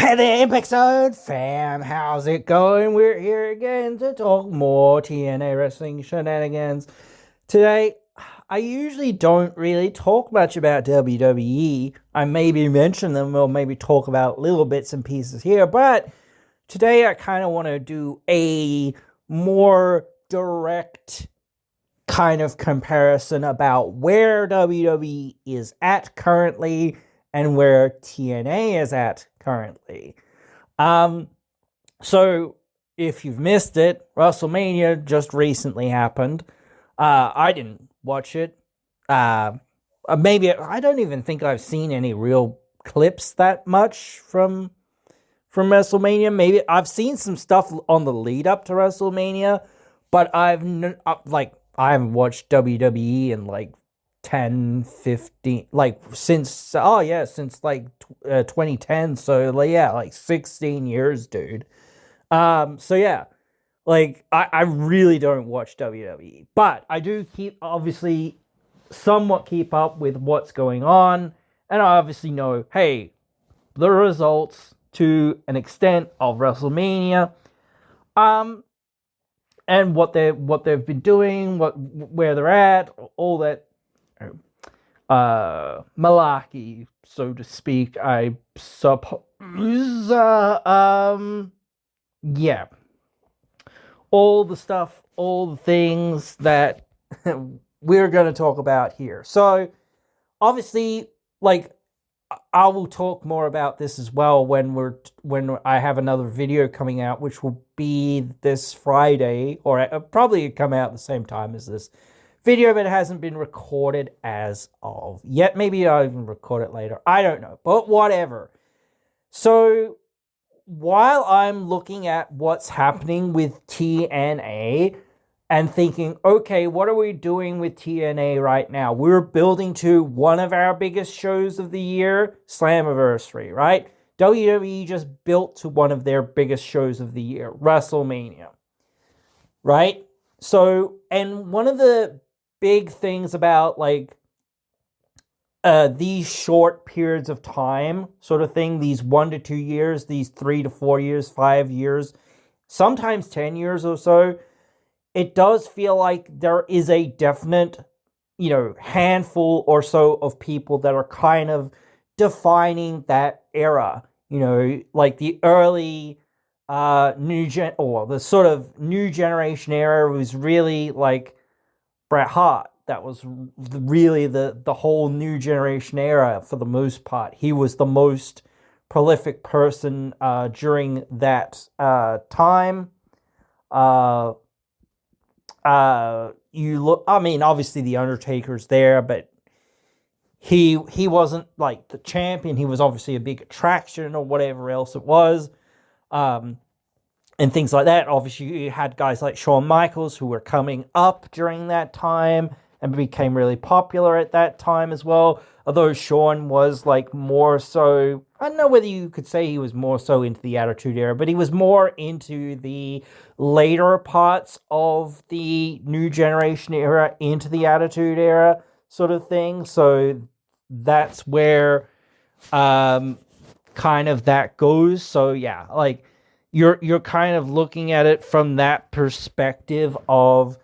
Hey there, Impact Zone fam, how's it going? We're here again to talk more TNA wrestling shenanigans. Today, I usually don't really talk much about WWE. I maybe mention them or maybe talk about little bits and pieces here, but today I kind of want to do a more direct kind of comparison about where WWE is at currently and where TNA is at currently. So if you've missed it, WrestleMania just recently happened. I didn't watch it. Maybe I don't even think I've seen any real clips that much from WrestleMania. Maybe I've seen some stuff on the lead up to WrestleMania, but I haven't watched WWE in like 10, 15, like since 2010. So like, yeah, like 16 years, dude. So yeah, like I really don't watch WWE, but I do obviously somewhat keep up with what's going on, and I obviously know, hey, the results to an extent of WrestleMania, and what they've been doing, where they're at, all that malarkey, so to speak, I suppose. Yeah, all the stuff, all the things that we're going to talk about here. So, obviously, like, I will talk more about this as well when I have another video coming out, which will be this Friday, or probably come out at the same time as this video, but it hasn't been recorded as of yet. Maybe I'll even record it later. I don't know, but whatever. So while I'm looking at what's happening with TNA and thinking, okay, what are we doing with TNA right now? We're building to one of our biggest shows of the year, Slammiversary, right? WWE just built to one of their biggest shows of the year, WrestleMania, right? So, and one of the big things about like these short periods of time sort of thing, these 1 to 2 years, these 3 to 4 years, 5 years, sometimes 10 years or so, it does feel like there is a definite, handful or so of people that are kind of defining that era, like the early the sort of new generation era was really like Bret Hart. That was really the whole new generation era for the most part. He was the most prolific person during that time. You look, I mean, obviously the Undertaker's there, but he wasn't like the champion. He was obviously a big attraction or whatever else it was. And things like that. Obviously, you had guys like Shawn Michaels who were coming up during that time and became really popular at that time as well. Although Shawn was like more so, I don't know whether you could say he was more so into the Attitude Era, but he was more into the later parts of the New Generation Era into the Attitude Era sort of thing. So that's where kind of that goes. So yeah, like you're kind of looking at it from that perspective of,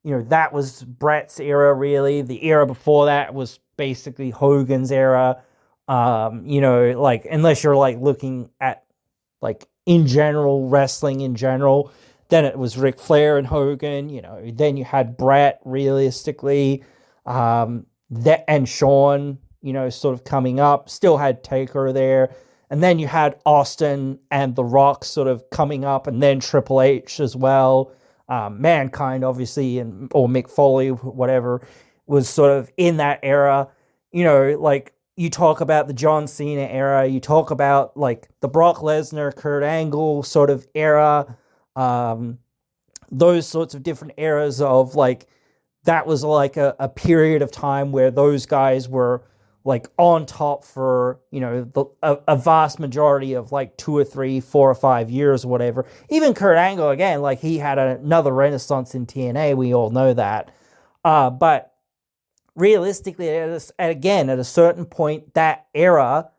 that was Bret's era, really. The era before that was basically Hogan's era. Like, unless you're like looking at like in general, wrestling in general, then it was Ric Flair and Hogan, then you had Bret realistically, that and Shawn, sort of coming up, still had Taker there. And then you had Austin and The Rock sort of coming up, and then Triple H as well. Mankind, obviously, or Mick Foley, whatever, was sort of in that era. Like you talk about the John Cena era, you talk about like the Brock Lesnar, Kurt Angle sort of era, those sorts of different eras of like, that was like a period of time where those guys were like on top for, a vast majority of like 2 or 3, 4 or 5 years or whatever. Even Kurt Angle, again, like he had another renaissance in TNA. We all know that. But realistically, at a certain point, that era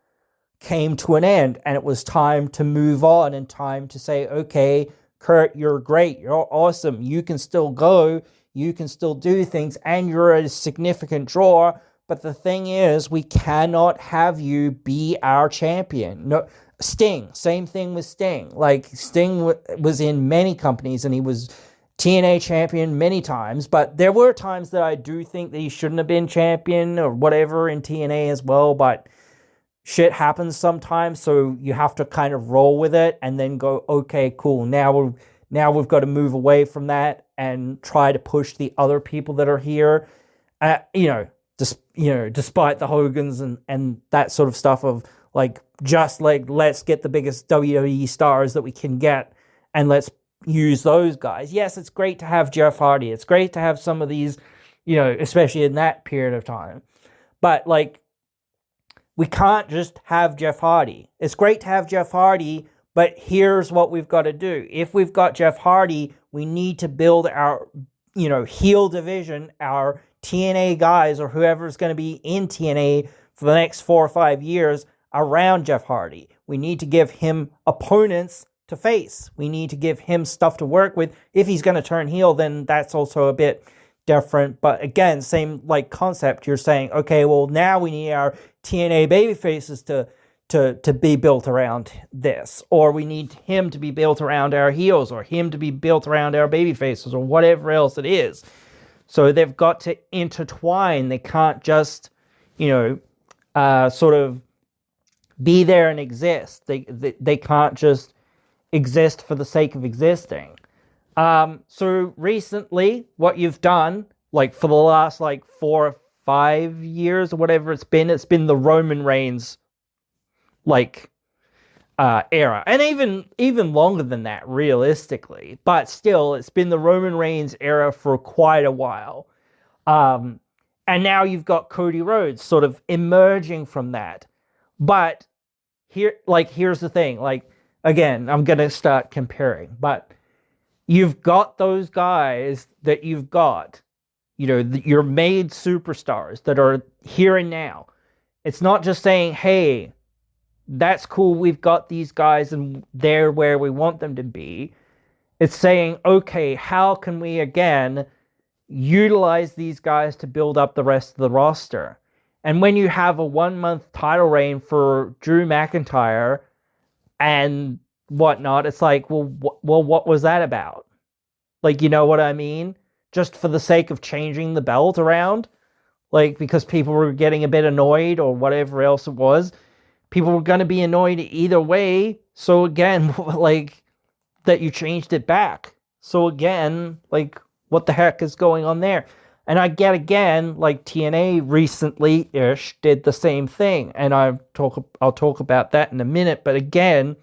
came to an end, and it was time to move on and time to say, okay, Kurt, you're great, you're awesome, you can still go, you can still do things, and you're a significant draw. But the thing is, we cannot have you be our champion. No, Sting, same thing with Sting. Like, Sting was in many companies and he was TNA champion many times, but there were times that I do think that he shouldn't have been champion or whatever in TNA as well, but shit happens sometimes, so you have to kind of roll with it and then go, okay, cool, now we've got to move away from that and try to push the other people that are here. Despite the Hogans and that sort of stuff of like, just like, let's get the biggest WWE stars that we can get and let's use those guys. Yes, it's great to have Jeff Hardy. It's great to have some of these, especially in that period of time. But like, we can't just have Jeff Hardy. It's great to have Jeff Hardy, but here's what we've got to do. If we've got Jeff Hardy, we need to build our, heel division, our TNA guys or whoever's going to be in TNA for the next 4 or 5 years around Jeff Hardy. We need to give him opponents to face. We need to give him stuff to work with. If he's going to turn heel, then that's also a bit different. But again, same like concept. You're saying, okay, well, now we need our TNA baby faces to be built around this, or we need him to be built around our heels, or him to be built around our baby faces, or whatever else it is. So they've got to intertwine. They can't just, sort of be there and exist. They can't just exist for the sake of existing. So recently, what you've done, like for the last like 4 or 5 years or whatever it's been the Roman Reigns era, and even longer than that, realistically. But still, it's been the Roman Reigns era for quite a while. And now you've got Cody Rhodes sort of emerging from that. But here's the thing. Like, again, I'm gonna start comparing, but you've got those guys that you've got, your made superstars that are here and now. It's not just saying, hey, that's cool, we've got these guys and they're where we want them to be. It's saying, okay, how can we again utilize these guys to build up the rest of the roster? And when you have a 1-month title reign for Drew McIntyre and whatnot, it's like, well, what was that about? Like, you know what I mean? Just for the sake of changing the belt around? Like, because people were getting a bit annoyed or whatever else it was. People were going to be annoyed either way. So again, like, that you changed it back. So again, like, what the heck is going on there? And I get, again, like TNA recently-ish did the same thing. And I'll talk about that in a minute. But again,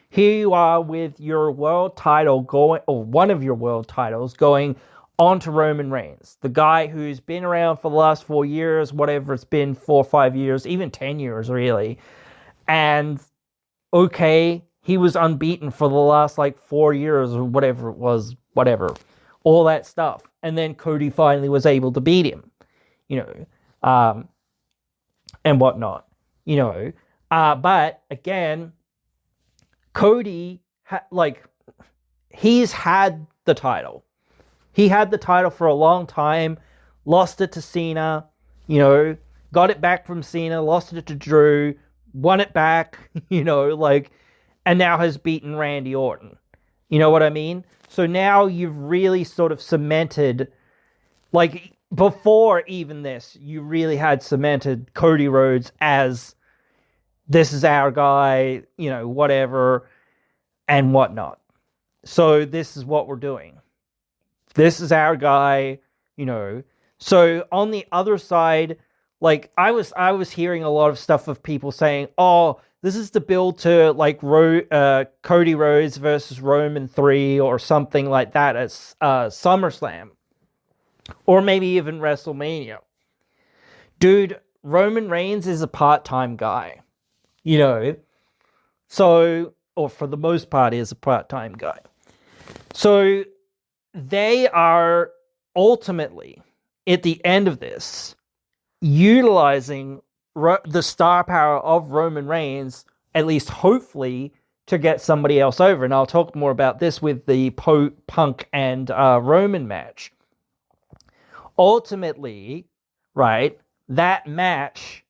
here you are with your world title going, or one of your world titles going on to Roman Reigns, the guy who's been around for the last 4 years, whatever it's been, 4 or 5 years, even 10 years, really. And, okay, he was unbeaten for the last, 4 years or whatever it was, whatever. All that stuff. And then Cody finally was able to beat him, and whatnot, But, again, Cody, he's had the title. He had the title for a long time, lost it to Cena, got it back from Cena, lost it to Drew, won it back, and now has beaten Randy Orton. You know what I mean? So now you've really sort of cemented, before even this, you really had cemented Cody Rhodes as, this is our guy, whatever, and whatnot. So this is what we're doing. This is our guy, So on the other side, I was hearing a lot of stuff of people saying, oh, this is the build to Cody Rhodes versus Roman 3 or something like that at SummerSlam. Or maybe even WrestleMania. Dude, Roman Reigns is a part-time guy. So, or for the most part, is a part-time guy. So they are ultimately, at the end of this, utilizing the star power of Roman Reigns, at least hopefully, to get somebody else over. And I'll talk more about this with the Punk and Roman match. Ultimately, right, that match,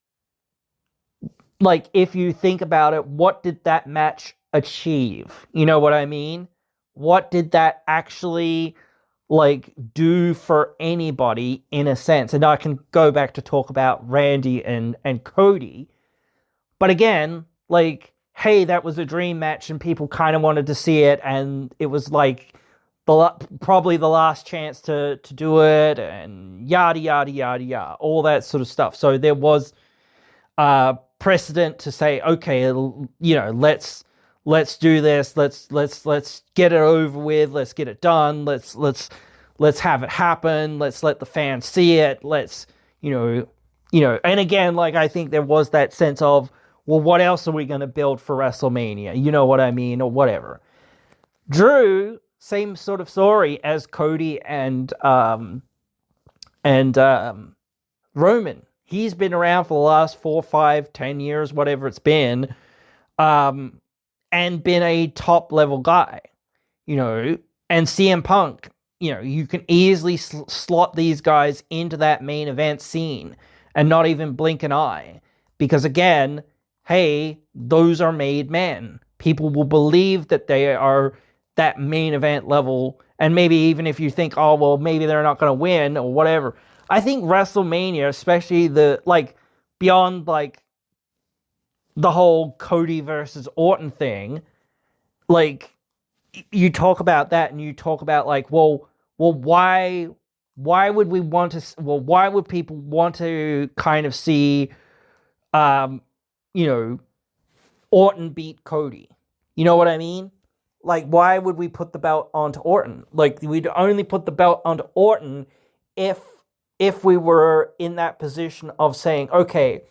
like, if you think about it, what did that match achieve? You know what I mean? What did that actually, like, do for anybody in a sense? And I can go back to talk about Randy and Cody. But again, like, hey, that was a dream match and people kind of wanted to see it, and it was like probably the last chance to do it, and yada yada yada yada, all that sort of stuff. So there was precedent to say, okay, you know, let's do this, let's get it over with, let's get it done, let's have it happen, let's let the fans see it, let's you know, and again, like, I think there was that sense of, well, what else are we going to build for WrestleMania? You know what I mean, or whatever. Drew, same sort of story as Cody and Roman. He's been around for the last 4, 5, 10 years, whatever it's been, and been a top level guy, you know. And CM Punk, you know, you can easily slot these guys into that main event scene and not even blink an eye, because again, hey, those are made men. People will believe that they are that main event level, and maybe even if you think, oh, well, maybe they're not going to win or whatever. I think WrestleMania, especially beyond, like, the whole Cody versus Orton thing, like, you talk about that and you talk about, like, well, why would we want to, why would people want to kind of see, you know, Orton beat Cody? You know what I mean? Like, why would we put the belt onto Orton? Like, we'd only put the belt onto Orton if we were in that position of saying, okay,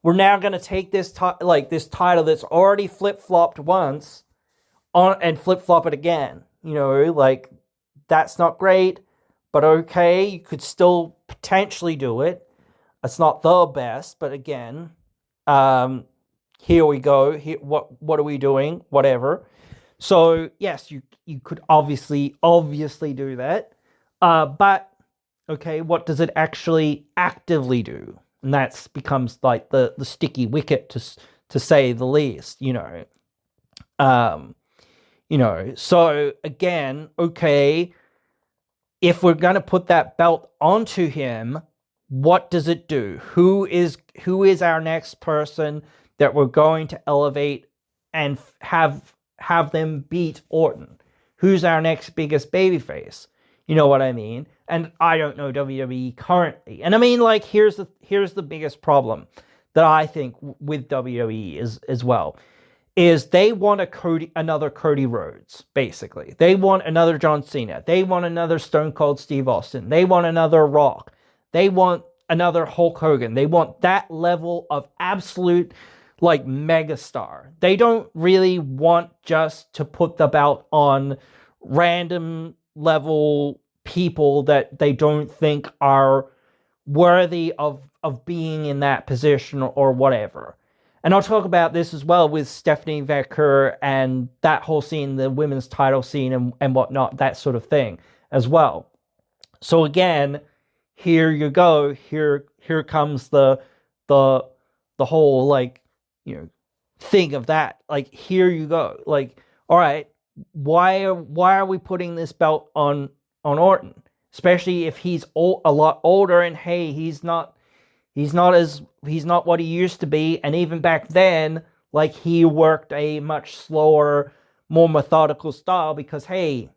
we're now going to take this this title that's already flip-flopped once on and flip-flop it again. You know, like, that's not great, but okay, you could still potentially do it. It's not the best, but again, here we go. Here, what are we doing? Whatever. So yes, you could obviously do that, but okay, what does it actually actively do? And that becomes like the sticky wicket to say the least. You know, so again, okay, if we're gonna put that belt onto him, what does it do? Who is our next person that we're going to elevate and have them beat Orton? Who's our next biggest babyface? You know what I mean? And I don't know WWE currently. And I mean, like, here's the biggest problem that I think with WWE is as well, is they want another Cody Rhodes, basically. They want another John Cena. They want another Stone Cold Steve Austin. They want another Rock. They want another Hulk Hogan. They want that level of absolute, like, megastar. They don't really want just to put the belt on random level people that they don't think are worthy of being in that position or whatever. And I'll talk about this as well with Stephanie Vaquer and that whole scene, the women's title scene and whatnot, that sort of thing as well. So again, here you go. Here comes the whole, like, you know, thing of that. Like, here you go. Like, all right, why are we putting this belt on Orton? Especially if he's a lot older, and hey, he's not what he used to be, and even back then, like, he worked a much slower, more methodical style because, hey,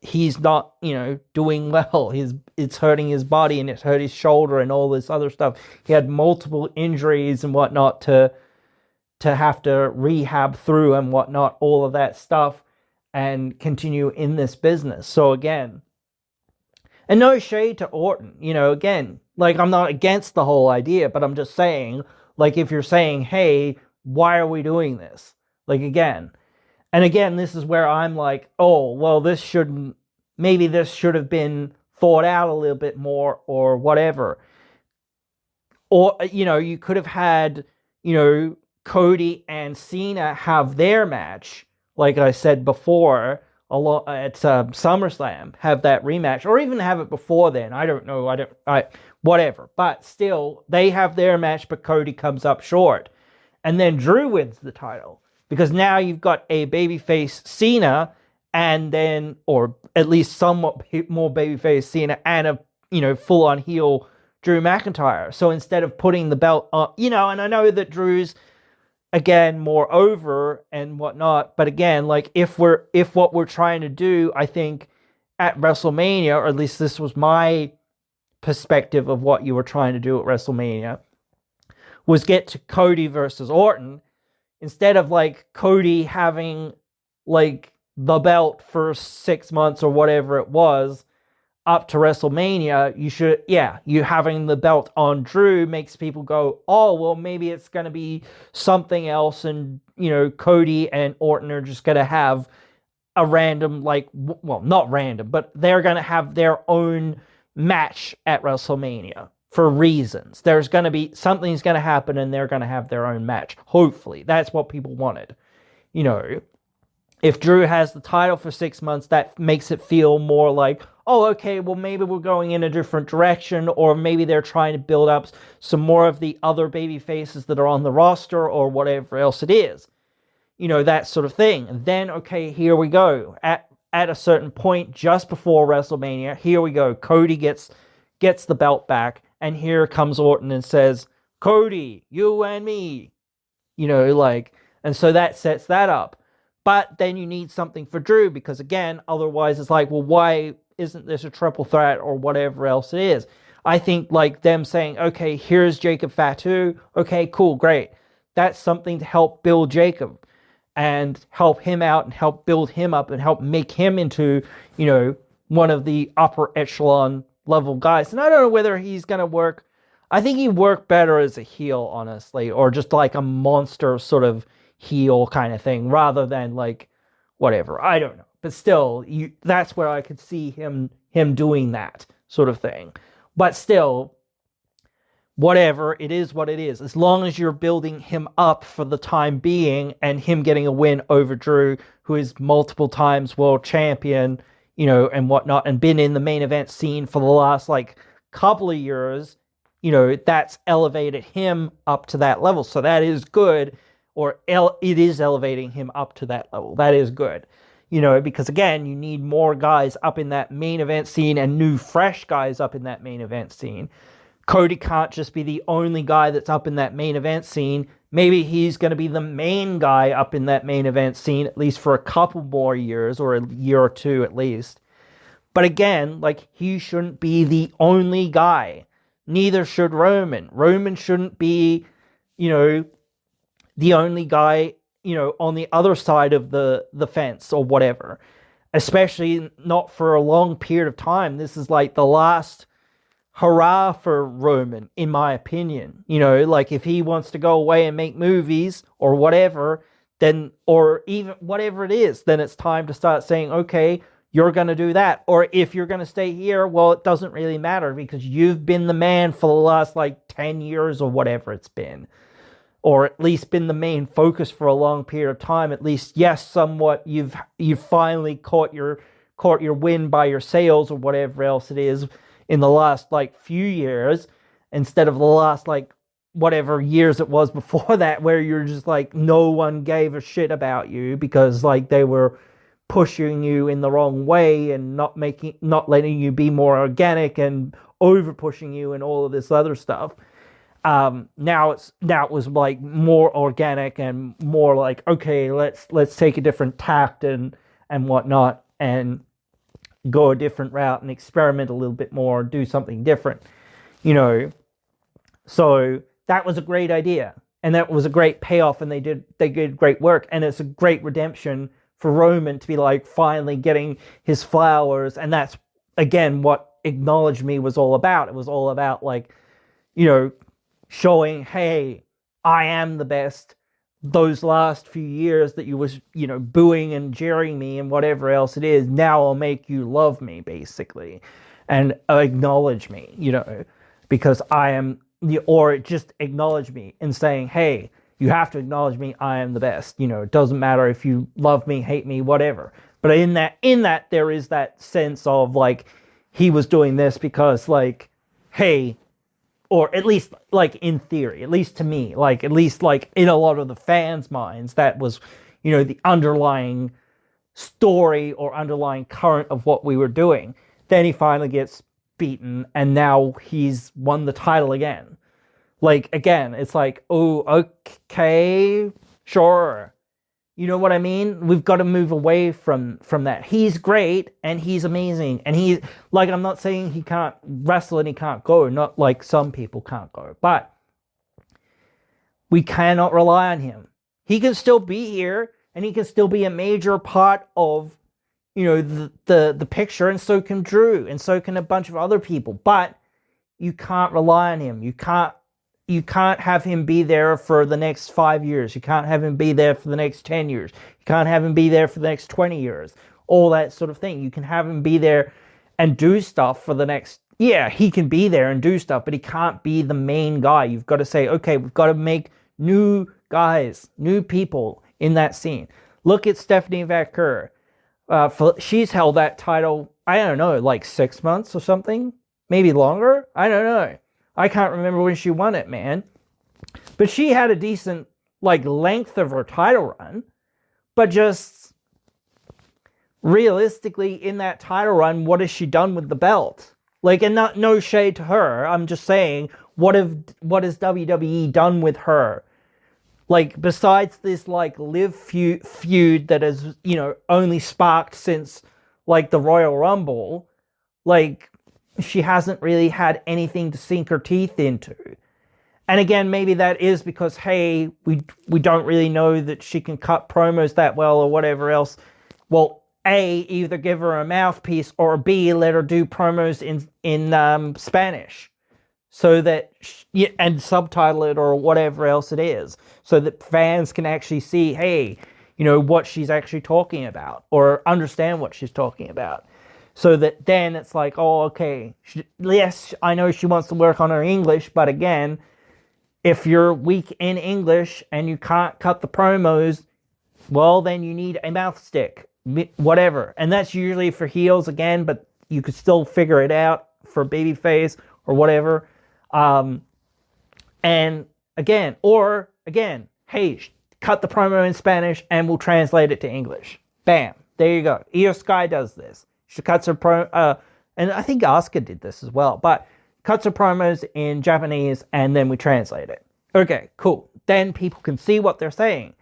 he's not, you know, doing well. It's hurting his body, and it's hurt his shoulder and all this other stuff. He had multiple injuries and whatnot to have to rehab through and whatnot, all of that stuff, and continue in this business. So again, and no shade to Orton, you know, again, like, I'm not against the whole idea, but I'm just saying, like, if you're saying, hey, why are we doing this? Like, again, this is where I'm like, oh, well, maybe this should have been thought out a little bit more or whatever. Or, you could have had, Cody and Cena have their match, like I said before, at SummerSlam, have that rematch, or even have it before then. I don't know. Whatever. But still, they have their match, but Cody comes up short. And then Drew wins the title. Because now you've got a babyface Cena, and then, or at least somewhat more babyface Cena, and a, full-on heel Drew McIntyre. So instead of putting the belt on, and I know that Drew's, again, more over and whatnot, but again, like, if what we're trying to do, I think, at WrestleMania, or at least this was my perspective of what you were trying to do at WrestleMania, was get to Cody versus Orton, instead of, like, Cody having, like, the belt for 6 months or whatever it was, up to WrestleMania, you having the belt on Drew makes people go, oh, well, maybe it's going to be something else, and, Cody and Orton are just going to have a random, not random, but they're going to have their own match at WrestleMania for reasons. There's going to be, something's going to happen, and they're going to have their own match. Hopefully. That's what people wanted. If Drew has the title for 6 months, that makes it feel more like, oh, okay, well, maybe we're going in a different direction, or maybe they're trying to build up some more of the other baby faces that are on the roster, or whatever else it is. That sort of thing. And then, okay, here we go. At a certain point, just before WrestleMania, here we go. Cody gets the belt back, and here comes Orton and says, Cody, you and me. And so that sets that up. But then you need something for Drew, because again, otherwise it's like, well, why isn't this a triple threat or whatever else it is? I think like them saying, okay, here's Jacob Fatu. Okay, cool, great. That's something to help build Jacob and help him out and help build him up and help make him into, one of the upper echelon level guys. And I don't know whether he's going to work. I think he'd work better as a heel, honestly, or just like a monster sort of heel kind of thing, rather than like whatever. I don't know, but still, that's where I could see him doing that sort of thing. But still, whatever, it is what it is. As long as you're building him up for the time being, and him getting a win over Drew, who is multiple times world champion, and whatnot, and been in the main event scene for the last like couple of years, that's elevated him up to that level. So that is good. Or it is elevating him up to that level. That is good. Because again, you need more guys up in that main event scene, and new, fresh guys up in that main event scene. Cody can't just be the only guy that's up in that main event scene. Maybe he's going to be the main guy up in that main event scene, at least for a couple more years, or a year or two at least. But again, like, he shouldn't be the only guy. Neither should Roman. Roman shouldn't be, the only guy, on the other side of the fence or whatever. Especially not for a long period of time. This is like the last hurrah for Roman, in my opinion. Like, if he wants to go away and make movies or whatever, then, or even whatever it is, then it's time to start saying, okay, you're going to do that. Or if you're going to stay here, well, it doesn't really matter, because you've been the man for the last like 10 years or whatever it's been. Or at least been the main focus for a long period of time. At least, yes, somewhat you've finally caught your win by your sales or whatever else it is in the last like few years, instead of the last like whatever years it was before that, where you're just like, no one gave a shit about you because like they were pushing you in the wrong way and not letting you be more organic and over pushing you and all of this other stuff. Now it was like more organic and more like, okay, let's take a different tact and whatnot, and go a different route and experiment a little bit more, do something different, So that was a great idea, and that was a great payoff, and they did great work, and it's a great redemption for Roman to be like finally getting his flowers, and that's again what Acknowledge Me was all about. It was all about like, showing, hey, I am the best. Those last few years that you was, booing and jeering me and whatever else it is, now I'll make you love me, basically, and acknowledge me, because I am or just acknowledge me and saying, hey, you have to acknowledge me. I am the best. It doesn't matter if you love me, hate me, whatever. But in that, there is that sense of like, he was doing this because like, hey, or at least like in theory, at least to me, like at least like in a lot of the fans' minds, that was, the underlying story or underlying current of what we were doing. Then he finally gets beaten, and now he's won the title again. Like, again, it's like, oh, okay, sure. You know what I mean? We've got to move away from that. He's great, and he's amazing, and he's, like, I'm not saying he can't wrestle and he can't go, not like some people can't go, but we cannot rely on him. He can still be here, and he can still be a major part of, the picture, and so can Drew, and so can a bunch of other people, but you can't rely on him. You can't have him be there for the next 5 years. You can't have him be there for the next 10 years. You can't have him be there for the next 20 years. All that sort of thing. You can have him be there and do stuff for the next... Yeah, he can be there and do stuff, but he can't be the main guy. You've got to say, okay, we've got to make new guys, new people in that scene. Look at Stephanie Vaquer. She's held that title, I don't know, like 6 months or something? Maybe longer? I don't know. I can't remember when she won it, man. But she had a decent, like, length of her title run. But just realistically, in that title run, what has she done with the belt? Like, and no shade to her. I'm just saying, what has WWE done with her? Like, besides this, like, live feud that has, only sparked since, like, the Royal Rumble, like, she hasn't really had anything to sink her teeth into. And again, maybe that is because, hey, we don't really know that she can cut promos that well or whatever else. Well, A, either give her a mouthpiece, or B, let her do promos in Spanish. So that, and subtitle it or whatever else it is. So that fans can actually see, hey, what she's actually talking about. Or understand what she's talking about. So that then it's like, oh, okay, yes, I know she wants to work on her English, but again, if you're weak in English and you can't cut the promos, well, then you need a mouth stick, whatever. And that's usually for heels again, but you could still figure it out for babyface or whatever. And again, hey, cut the promo in Spanish and we'll translate it to English. Bam, there you go. Io Sky does this. She cuts her and I think Asuka did this as well, but cuts her promos in Japanese and then we translate it. Okay, cool. Then people can see what they're saying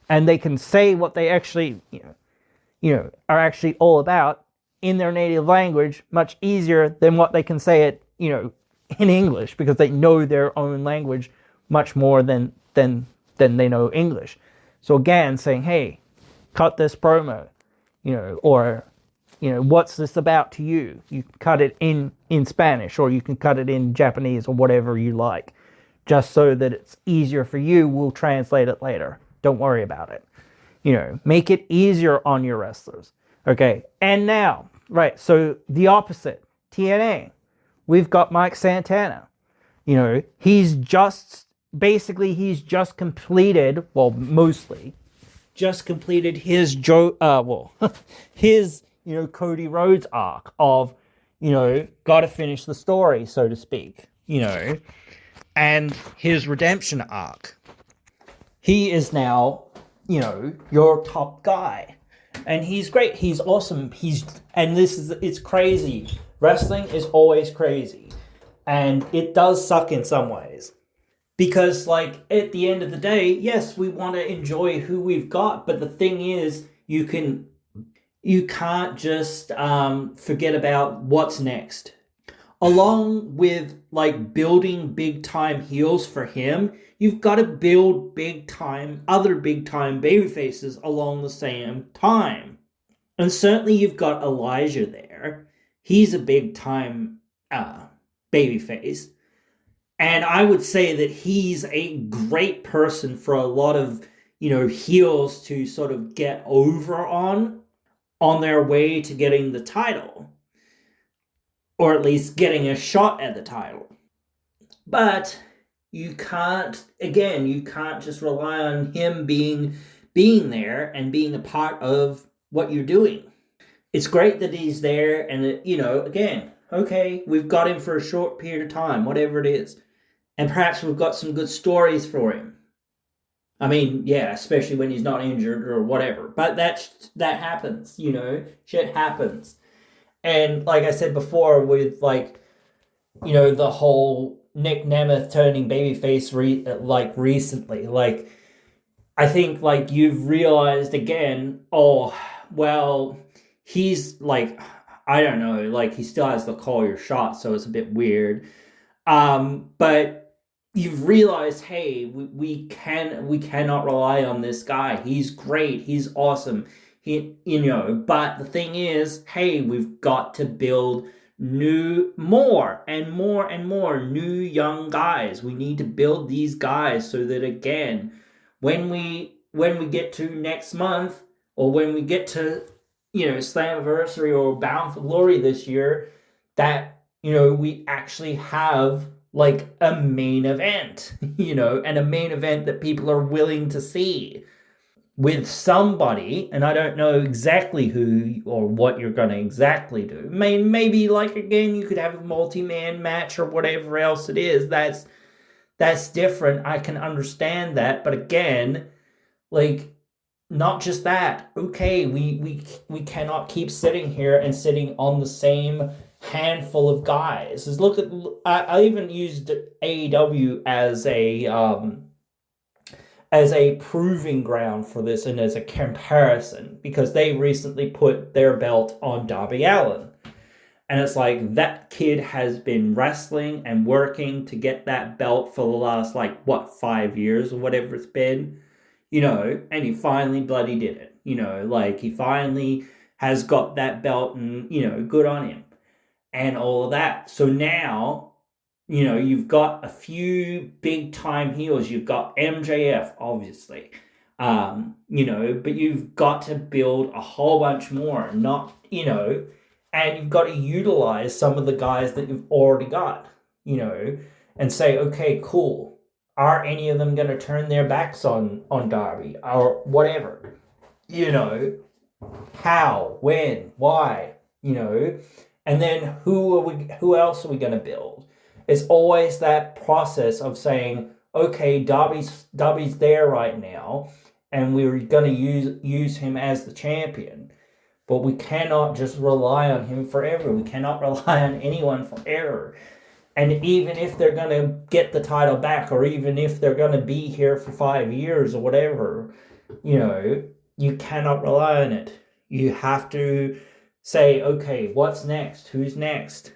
and they can say what they actually, are actually all about in their native language much easier than what they can say it, in English, because they know their own language much more than they know English. So again, saying, hey, cut this promo, or what's this about to you? You can cut it in Spanish, or you can cut it in Japanese, or whatever you like, just so that it's easier for you. We'll translate it later. Don't worry about it. Make it easier on your wrestlers. Okay, and now, right, so the opposite, TNA. We've got Mike Santana. He's just completed, well, mostly, just completed his his Cody Rhodes arc of, got to finish the story, so to speak, and his redemption arc. He is now, your top guy. And he's great. He's awesome. It's crazy. Wrestling is always crazy. And it does suck in some ways. Because, like, at the end of the day, yes, we want to enjoy who we've got. But the thing is, you can't just forget about what's next. Along with, like, building big-time heels for him, you've got to build other big-time babyfaces along the same time. And certainly you've got Elijah there. He's a big-time babyface. And I would say that he's a great person for a lot of, heels to sort of get over on their way to getting the title. Or at least getting a shot at the title. But you can't, again, you can't just rely on him being there and being a part of what you're doing. It's great that he's there, and again, okay, we've got him for a short period of time, whatever it is, and perhaps we've got some good stories for him. I mean, yeah, especially when he's not injured or whatever. But that happens, shit happens. And like I said before, with the whole Nick Nemeth turning babyface recently, I think you've realized again, oh well, he's I don't know, he still has the call your shot, so it's a bit weird. But you've realized, hey, we cannot rely on this guy. He's great. He's awesome. But the thing is, hey, we've got to build more and more and more new young guys. We need to build these guys so that, again, when we get to next month, or when we get to Slammiversary or Bound for Glory this year, that we actually have a main event, and a main event that people are willing to see with somebody. And I don't know exactly who or what you're going to exactly do. Maybe again, you could have a multi-man match or whatever else it is. That's different. I can understand that. But again, not just that. Okay, we cannot keep sitting here and sitting on the same handful of guys. Look at, I even used AEW as a proving ground for this, and as a comparison, because they recently put their belt on Darby Allin, and it's that kid has been wrestling and working to get that belt for the last 5 years or whatever it's been, and he finally bloody did it. He finally has got that belt, and good on him and all of that. So now, you've got a few big time heels. You've got MJF, obviously, but you've got to build a whole bunch more, and you've got to utilize some of the guys that you've already got, and say, okay, cool. Are any of them going to turn their backs on Darby or whatever? How, when, why, and then who else are we going to build? It's always that process of saying, okay, Darby's there right now, and we're going to use him as the champion, but we cannot just rely on him forever. We cannot rely on anyone forever. And even if they're going to get the title back, or even if they're going to be here for 5 years or whatever, you cannot rely on it. You have to say, okay, what's next? Who's next?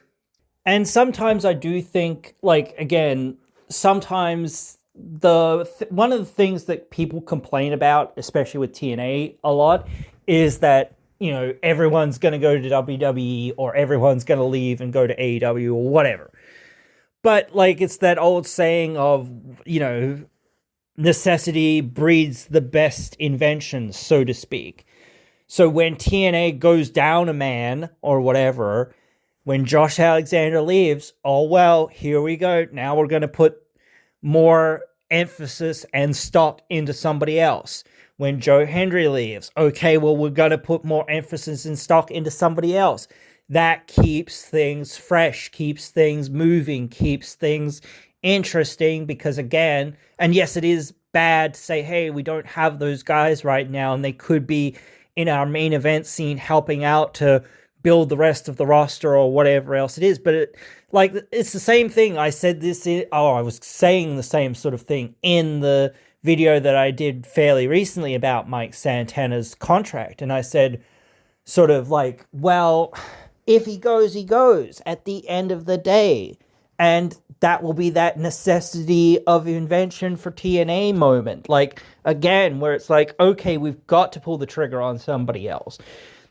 And sometimes I do think, again, sometimes one of the things that people complain about, especially with TNA a lot, is that, everyone's going to go to WWE, or everyone's going to leave and go to AEW or whatever. But, it's that old saying of, necessity breeds the best inventions, so to speak. So when TNA goes down a man or whatever, when Josh Alexander leaves, oh, well, here we go. Now we're going to put more emphasis and stock into somebody else. When Joe Hendry leaves, okay, well, we're going to put more emphasis and stock into somebody else. That keeps things fresh, keeps things moving, keeps things interesting, because again, and yes, it is bad to say, hey, we don't have those guys right now, and they could be in our main event scene helping out to build the rest of the roster or whatever else it is. But it's the same thing. I was saying the same sort of thing in the video that I did fairly recently about Mike Santana's contract. And I said sort of well, if he goes, he goes at the end of the day. And that will be that necessity of invention for TNA moment. Again, where it's okay, we've got to pull the trigger on somebody else.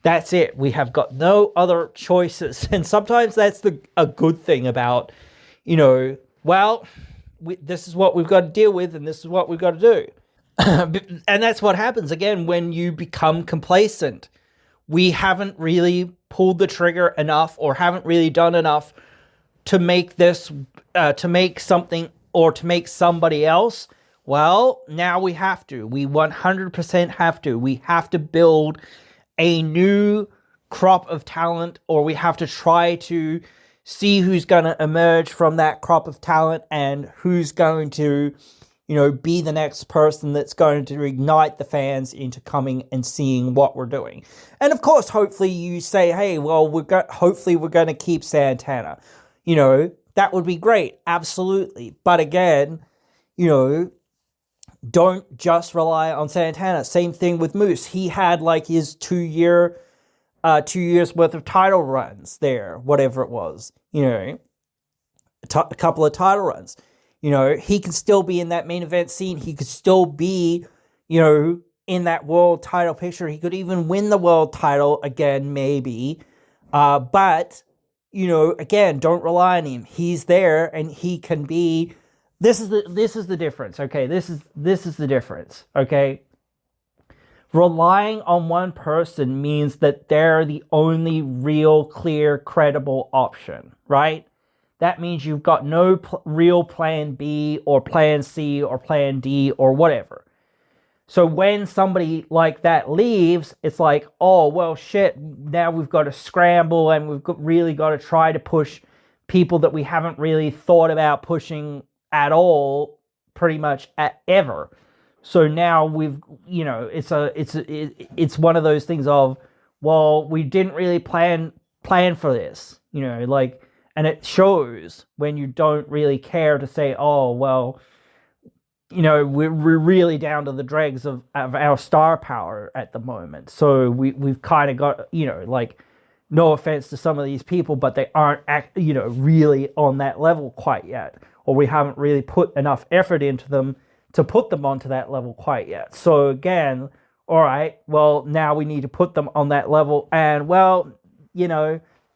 That's it. We have got no other choices. And sometimes that's a good thing about, this is what we've got to deal with, and this is what we've got to do. And that's what happens, again, when you become complacent. We haven't really pulled the trigger enough, or haven't really done enough to make this, to make something or to make somebody else, well, now we have to. We 100% have to. We have to build a new crop of talent, or we have to try to see who's going to emerge from that crop of talent and who's going to, be the next person that's going to ignite the fans into coming and seeing what we're doing. And of course, hopefully you say, hey, well, hopefully we're going to keep Santana. That would be great. Absolutely. But again, don't just rely on Santana. Same thing with Moose. He had like his 2 years worth of title runs there, whatever it was, a couple of title runs. He can still be in that main event scene. He could still be, in that world title picture. He could even win the world title again, maybe. But, again, don't rely on him. He's there and he can be. This is the difference, okay? This is the difference, okay? Relying on one person means that they're the only real, clear, credible option, right? That means you've got no real plan B or plan C or plan D or whatever. So when somebody like that leaves, it's like, oh, well, shit, now we've got to scramble and really got to try to push people that we haven't really thought about pushing at all, pretty much ever. So now we've, it's one of those things of, well, we didn't really plan for this, and it shows when you don't really care to say, oh, well, we're really down to the dregs of our star power at the moment. So we've kind of got, no offense to some of these people, but they aren't, really on that level quite yet. Or we haven't really put enough effort into them to put them onto that level quite yet. So again, all right, well, now we need to put them on that level. And, well,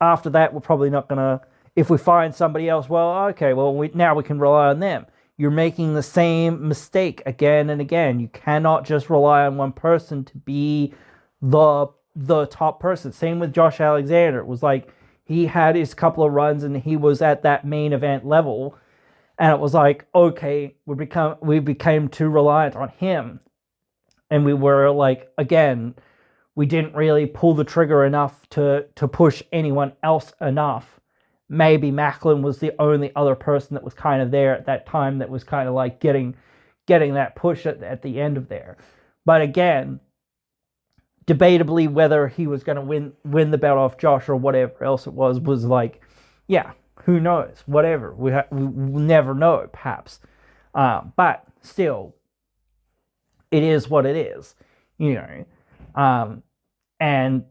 after that, we're probably not going to, if we find somebody else, well, okay, well, now we can rely on them. You're making the same mistake again and again. You cannot just rely on one person to be the top person. Same with Josh Alexander. It was like he had his couple of runs and he was at that main event level. And it was like, okay, we became too reliant on him. And we were like, again, we didn't really pull the trigger enough to push anyone else enough. Maybe Macklin was the only other person that was kind of there at that time that was kind of like getting that push at the end of there. But again, debatably whether he was going to win the belt off Josh or whatever else it was like, yeah, who knows? Whatever. We never know, perhaps. But still, it is what it is, And,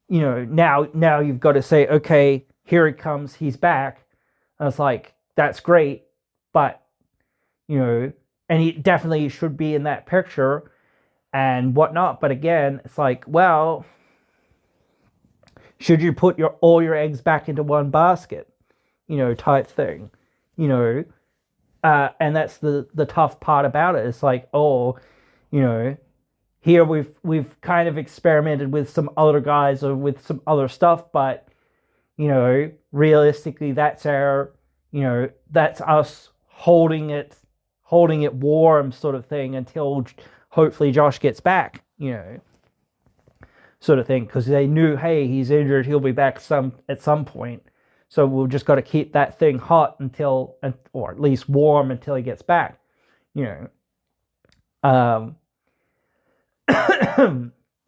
now you've got to say, okay, here he comes, he's back. And it's like, that's great, but, and he definitely should be in that picture and whatnot. But again, it's like, well, should you put all your eggs back into one basket? Type thing, and that's the tough part about it. It's like, oh, here we've kind of experimented with some other guys or with some other stuff, but, realistically, that's that's us holding it warm sort of thing until hopefully Josh gets back, sort of thing, because they knew, hey, he's injured, he'll be back at some point. So we've just got to keep that thing hot or at least warm until he gets back,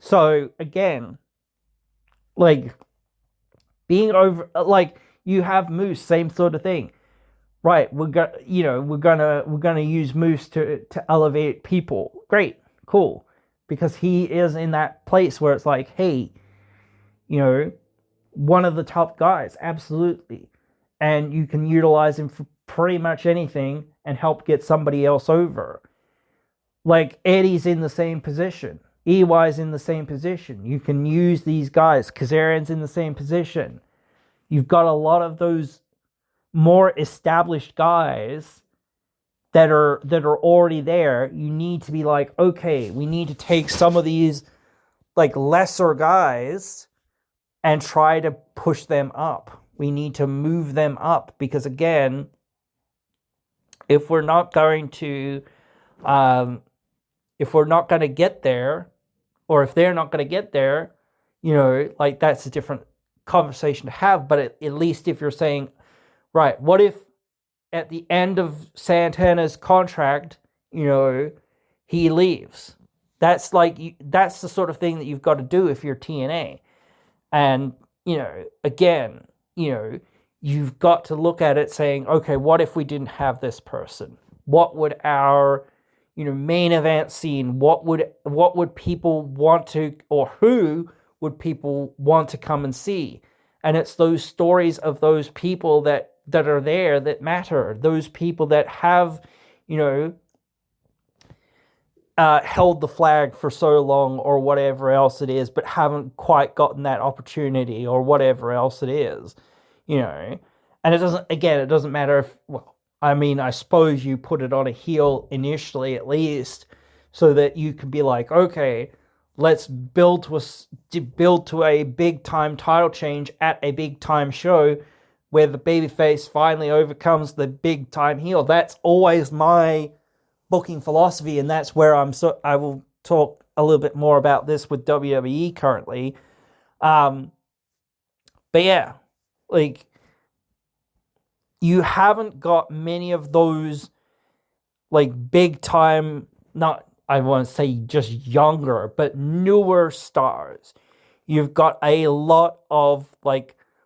So again, like being over, like you have Moose, same sort of thing, right? We're gonna use Moose to elevate people. Great, cool, because he is in that place where it's like, hey, one of the top guys, absolutely. And you can utilize him for pretty much anything and help get somebody else over. Like Eddie's in the same position. EY's in the same position. You can use these guys. Kazarian's in the same position. You've got a lot of those more established guys that are already there. You need to be like, okay, we need to take some of these like lesser guys and try to push them up. We need to move them up because, again, if we're not going to, um, if we're not going to get there, or if they're not going to get there, like that's a different conversation to have. But at least if you're saying, right, what if at the end of Santana's contract, he leaves? That's that's the sort of thing that you've got to do if you're TNA. And, again, you've got to look at it saying, okay, what if we didn't have this person? What would our, main event scene, what would people want to, or who would people want to come and see? And it's those stories of those people that are there that matter. Those people that have, held the flag for so long or whatever else it is, but haven't quite gotten that opportunity or whatever else it is, And it doesn't matter if, I suppose you put it on a heel initially at least so that you can be like, okay, let's build to a big time title change at a big time show where the babyface finally overcomes the big time heel. That's always my booking philosophy, and that's where I will talk a little bit more about this with WWE currently. But yeah, you haven't got many of those big time, not, I want to say just younger, but newer stars. You've got a lot of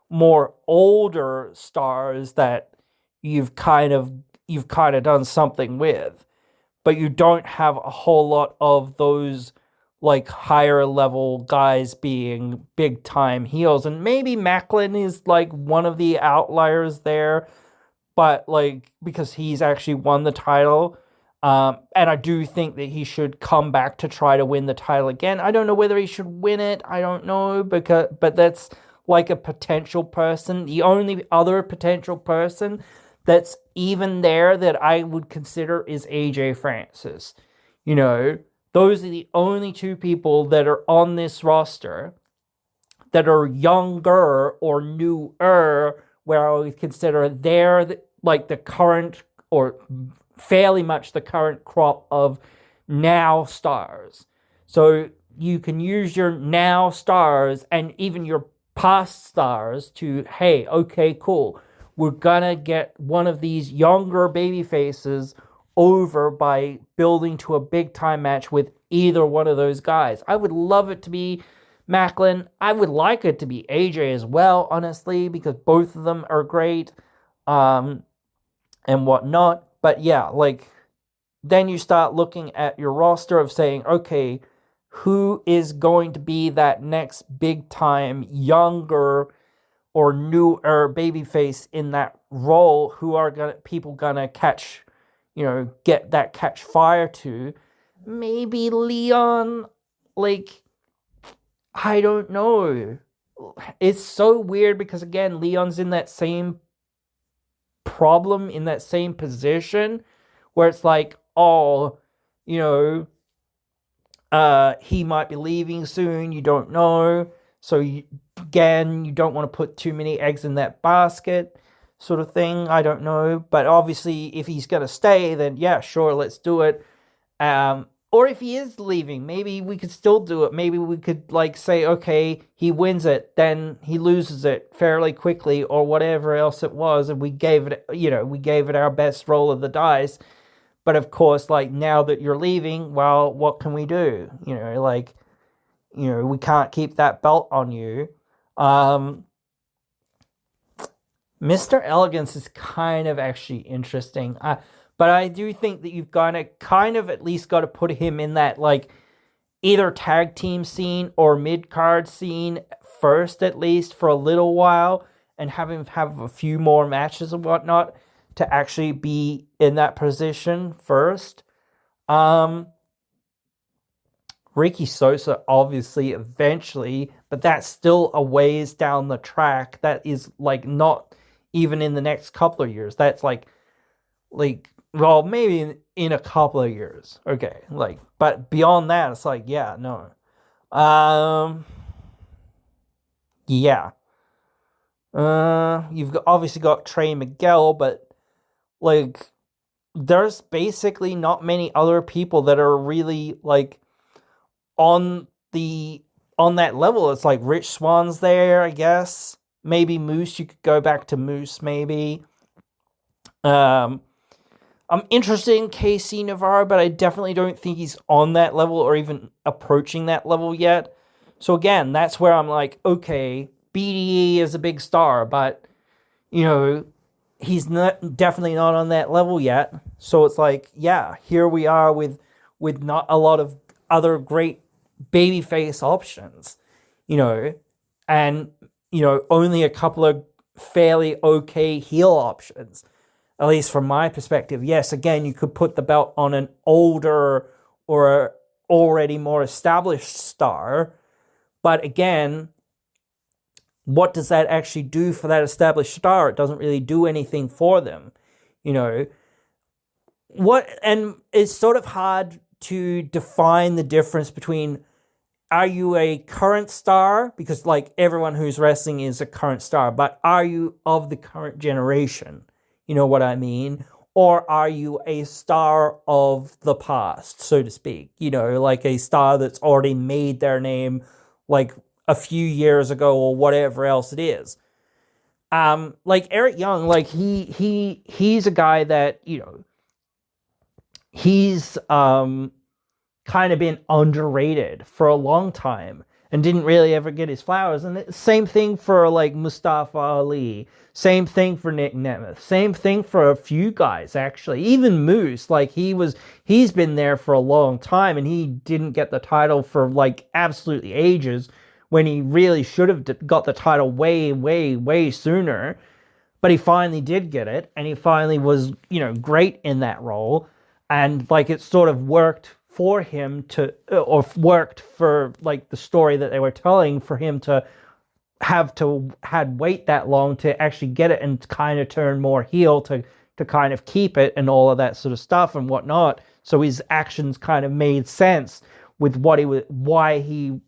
more older stars that you've kind of done something with. But you don't have a whole lot of those higher level guys being big time heels. And maybe Macklin is one of the outliers there, but because he's actually won the title. And I do think that he should come back to try to win the title again. I don't know whether he should win it. I don't know, but that's a potential person. The only other potential person that's even there that I would consider is AJ Francis. Those are the only two people that are on this roster that are younger or newer, where I would consider they're the current, or fairly much the current crop of now stars. So you can use your now stars and even your past stars to, hey, okay, cool. We're gonna get one of these younger baby faces over by building to a big time match with either one of those guys. I would love it to be Macklin. I would like it to be AJ as well, honestly, because both of them are great, and whatnot. But yeah, then you start looking at your roster of saying, okay, who is going to be that next big time younger or newer babyface in that role? Who are people gonna catch, get that catch fire to? Maybe Leon, I don't know. It's so weird because, again, Leon's in that same problem, in that same position, where it's he might be leaving soon, you don't know. So, you don't want to put too many eggs in that basket, sort of thing. I don't know. But obviously, if he's going to stay, then yeah, sure, let's do it. Or if he is leaving, maybe we could still do it. Maybe we could say, okay, he wins it, then he loses it fairly quickly, or whatever else it was, and we gave it our best roll of the dice. But of course, now that you're leaving, well, what can we do? We can't keep that belt on you. Mr. Elegance is kind of actually interesting. But I do think that you've got to kind of at least got to put him in that either tag team scene or mid-card scene first, at least for a little while, and have him have a few more matches and whatnot to actually be in that position first. Ricky Sosa, obviously, eventually, but that's still a ways down the track. That is not even in the next couple of years. That's well, maybe in a couple of years. Okay, but beyond that, it's yeah, no. Yeah. You've obviously got Trey Miguel, but there's basically not many other people that are really like on the on that level. It's like Rich Swan's there, I guess. Maybe Moose. You could go back to Moose, maybe. Um, I'm interested in KC Navarro, but I definitely don't think he's on that level or even approaching that level yet. So again, that's where I'm like, okay, BDE is a big star, but you know, he's not definitely not on that level yet. So it's like, yeah, here we are with not a lot of other great babyface options, you know, and only a couple of fairly okay heel options, at least from my perspective. Yes, again, you could put the belt on an older or already more established star, but again, what does that actually do for that established star? It doesn't really do anything for them, you know. And it's sort of hard to define the difference between, are you a current star? Because like everyone who's wrestling is a current star, but are you of the current generation? You know what I mean? Or are you a star of the past, so to speak? You know, like a star that's already made their name like a few years ago or whatever else it is. Like Eric Young, like he's a guy that, he's kind of been underrated for a long time and didn't really ever get his flowers. And same thing for like Mustafa Ali, same thing for Nick Nemeth, same thing for a few guys actually. Even Moose, like he's been there for a long time and he didn't get the title for like absolutely ages, when he really should have got the title way, way, way sooner. But he finally did get it, and he finally was, great in that role. And like it sort of worked for him worked for like the story that they were telling, for him to had wait that long to actually get it and kind of turn more heel to kind of keep it and all of that sort of stuff and whatnot. So his actions kind of made sense with why he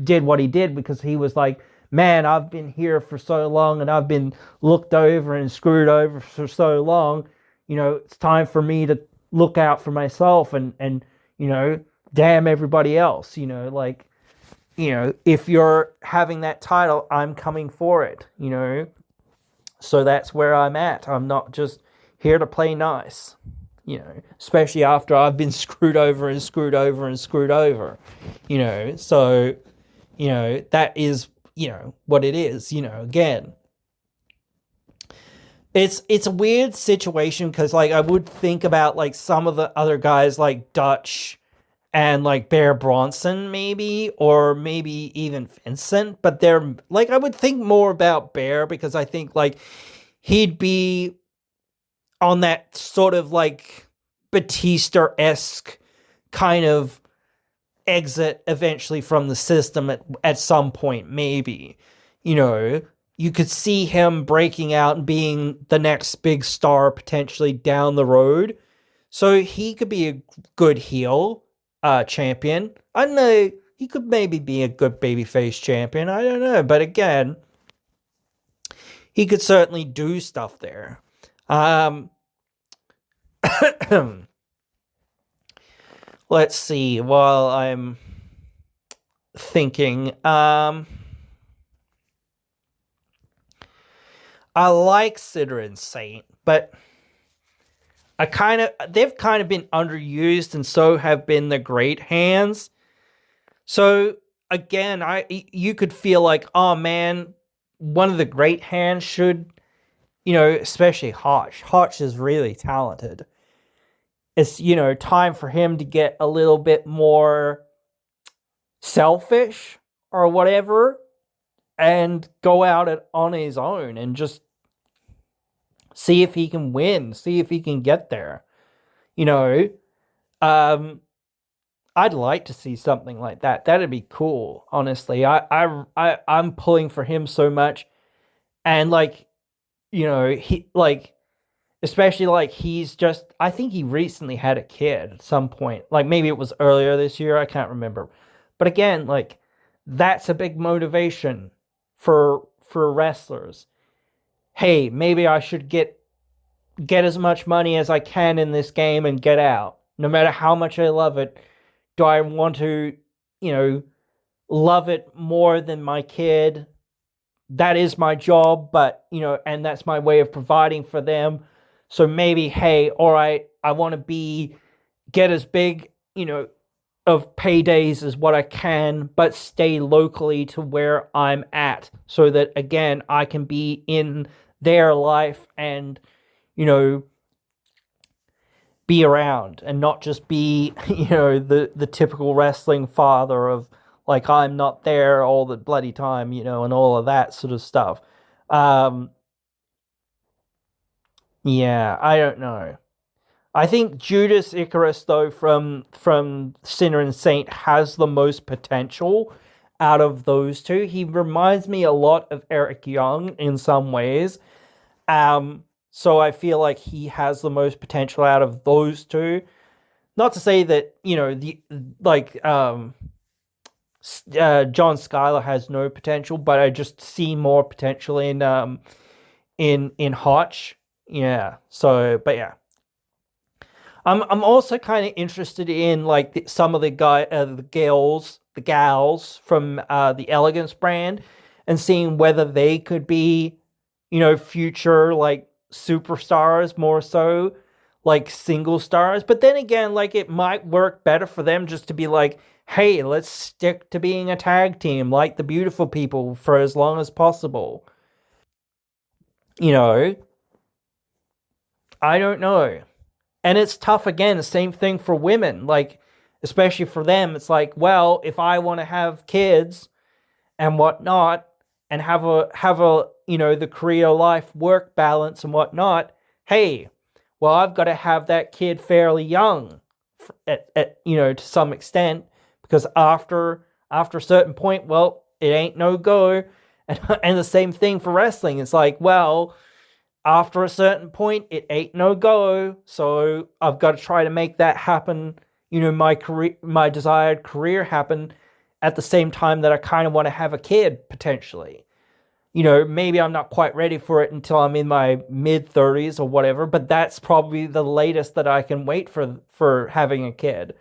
did what he did, because he was like, man, I've been here for so long and I've been looked over and screwed over for so long. It's time for me to look out for myself and damn everybody else. If you're having that title, I'm coming for it. So that's where I'm at. I'm not just here to play nice. Especially after I've been screwed over and screwed over and screwed over. So that is, what it is, again. It's a weird situation because, like, I would think about, like, some of the other guys, like Dutch and, like, Bear Bronson, maybe, or maybe even Vincent, but they're, like, I would think more about Bear because I think, like, he'd be on that sort of, like, Batista-esque kind of exit eventually from the system at some point, maybe. You could see him breaking out and being the next big star potentially down the road. So he could be a good heel champion. I don't know. He could maybe be a good babyface champion. I don't know. But again, he could certainly do stuff there. Let's see, while I'm thinking, I like Siddur and Saint, but they've kind of been underused, and so have been the Great Hands. So again, you could feel like, oh man, one of the Great Hands should, especially Hotch. Hotch is really talented. It's, time for him to get a little bit more selfish or whatever and go out on his own and just see if he can win, see if he can get there. I'd like to see something like that. That'd be cool, honestly. I'm pulling for him so much. And like, he like, especially like I think he recently had a kid at some point. Like maybe it was earlier this year. I can't remember. But again, like that's a big motivation for wrestlers. Hey, maybe I should get get as much money as I can in this game and get out. No matter how much I love it, do I want to, love it more than my kid? That is my job, but, and that's my way of providing for them. So maybe, hey, all right, I want to get as big, of paydays as what I can, but stay locally to where I'm at so that, again, I can be in their life and, be around and not just be, the typical wrestling father of, like, I'm not there all the bloody time, and all of that sort of stuff. Yeah, I don't know. I think Judas Icarus, though, from Sinner and Saint, has the most potential out of those two. He reminds me a lot of Eric Young in some ways. So I feel like he has the most potential out of those two. Not to say that, John Skyler has no potential, but I just see more potential in Hotch. Yeah. So, but yeah. I'm also kind of interested in like some of the gals from the Elegance brand, and seeing whether they could be, future like superstars, more so like single stars. But then again, like, it might work better for them just to be like, hey, let's stick to being a tag team like the Beautiful People for as long as possible. I don't know. And it's tough again, the same thing for women, like, especially for them. It's like, well, if I want to have kids and whatnot, and have a the career life work balance and whatnot, hey, well, I've got to have that kid fairly young to some extent, because after a certain point, well, it ain't no go. And the same thing for wrestling. It's like, well, after a certain point, it ain't no go. So I've got to try to make that happen, my desired career happen at the same time that I kind of want to have a kid, potentially. Maybe I'm not quite ready for it until I'm in my mid-30s or whatever, but that's probably the latest that I can wait for having a kid,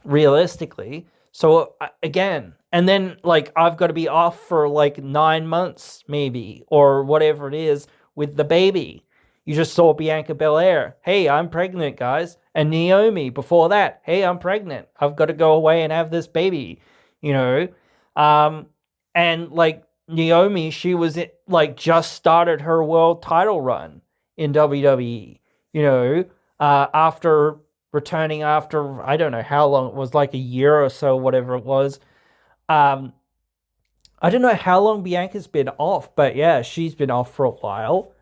realistically. So, again, and then, like, I've got to be off for, like, 9 months, maybe, or whatever it is, with the baby. You just saw Bianca Belair. Hey, I'm pregnant, guys. And Naomi, before that, hey, I'm pregnant. I've got to go away and have this baby, And, like, Naomi, she was, like, just started her world title run in WWE, after returning after, I don't know how long it was, like a year or so, whatever it was. I don't know how long Bianca's been off, but yeah, she's been off for a while.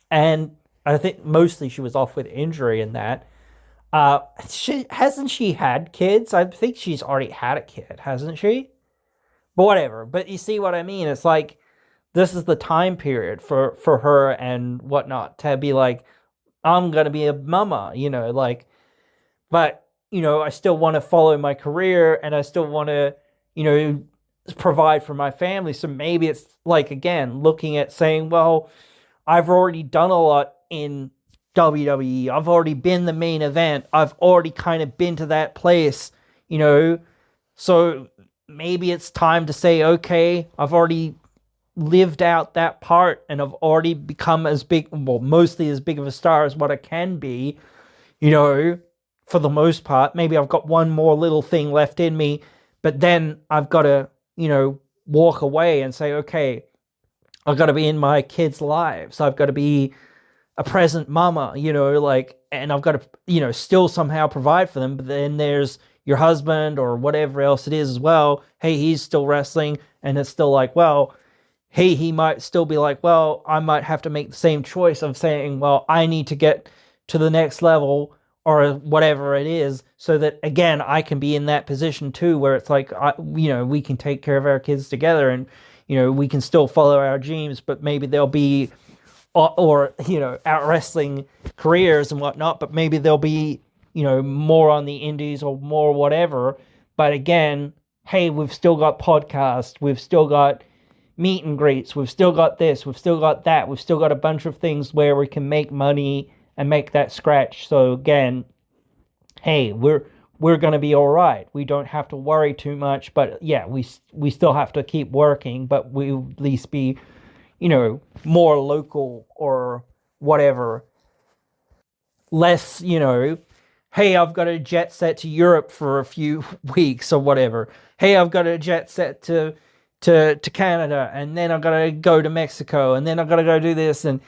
And I think mostly she was off with injury and that. Hasn't she had kids? I think she's already had a kid, hasn't she? But whatever. But you see what I mean? It's like, this is the time period for her and whatnot to be like, I'm going to be a mama, like, but, I still want to follow my career, and I still want to, provide for my family. So maybe it's like, again, looking at saying, well, I've already done a lot in WWE. I've already been the main event. I've already kind of been to that place, so maybe it's time to say, okay, I've already lived out that part, and I've already become as big, well, mostly as big of a star as what I can be, for the most part. Maybe I've got one more little thing left in me, but then I've got to, walk away and say, okay, I've got to be in my kids' lives. I've got to be a present mama, and I've got to, still somehow provide for them. But then there's your husband or whatever else it is as well. Hey, he's still wrestling, and it's still like, well, hey, he might still be like, well, I might have to make the same choice of saying, well, I need to get to the next level or whatever it is, so that, again, I can be in that position too, where it's like, we can take care of our kids together, and, we can still follow our dreams, but maybe they'll be, or our wrestling careers and whatnot, but maybe they'll be, more on the indies or more whatever. But again, hey, we've still got podcasts, we've still got, meet and greets. We've still got this. We've still got that. We've still got a bunch of things where we can make money and make that scratch. So again, hey, we're going to be all right. We don't have to worry too much. But yeah, we still have to keep working, but we'll at least be, more local or whatever. Less, hey, I've got a jet set to Europe for a few weeks or whatever. Hey, I've got a jet set to Canada, and then I've got to go to Mexico, and then I've got to go do this. And,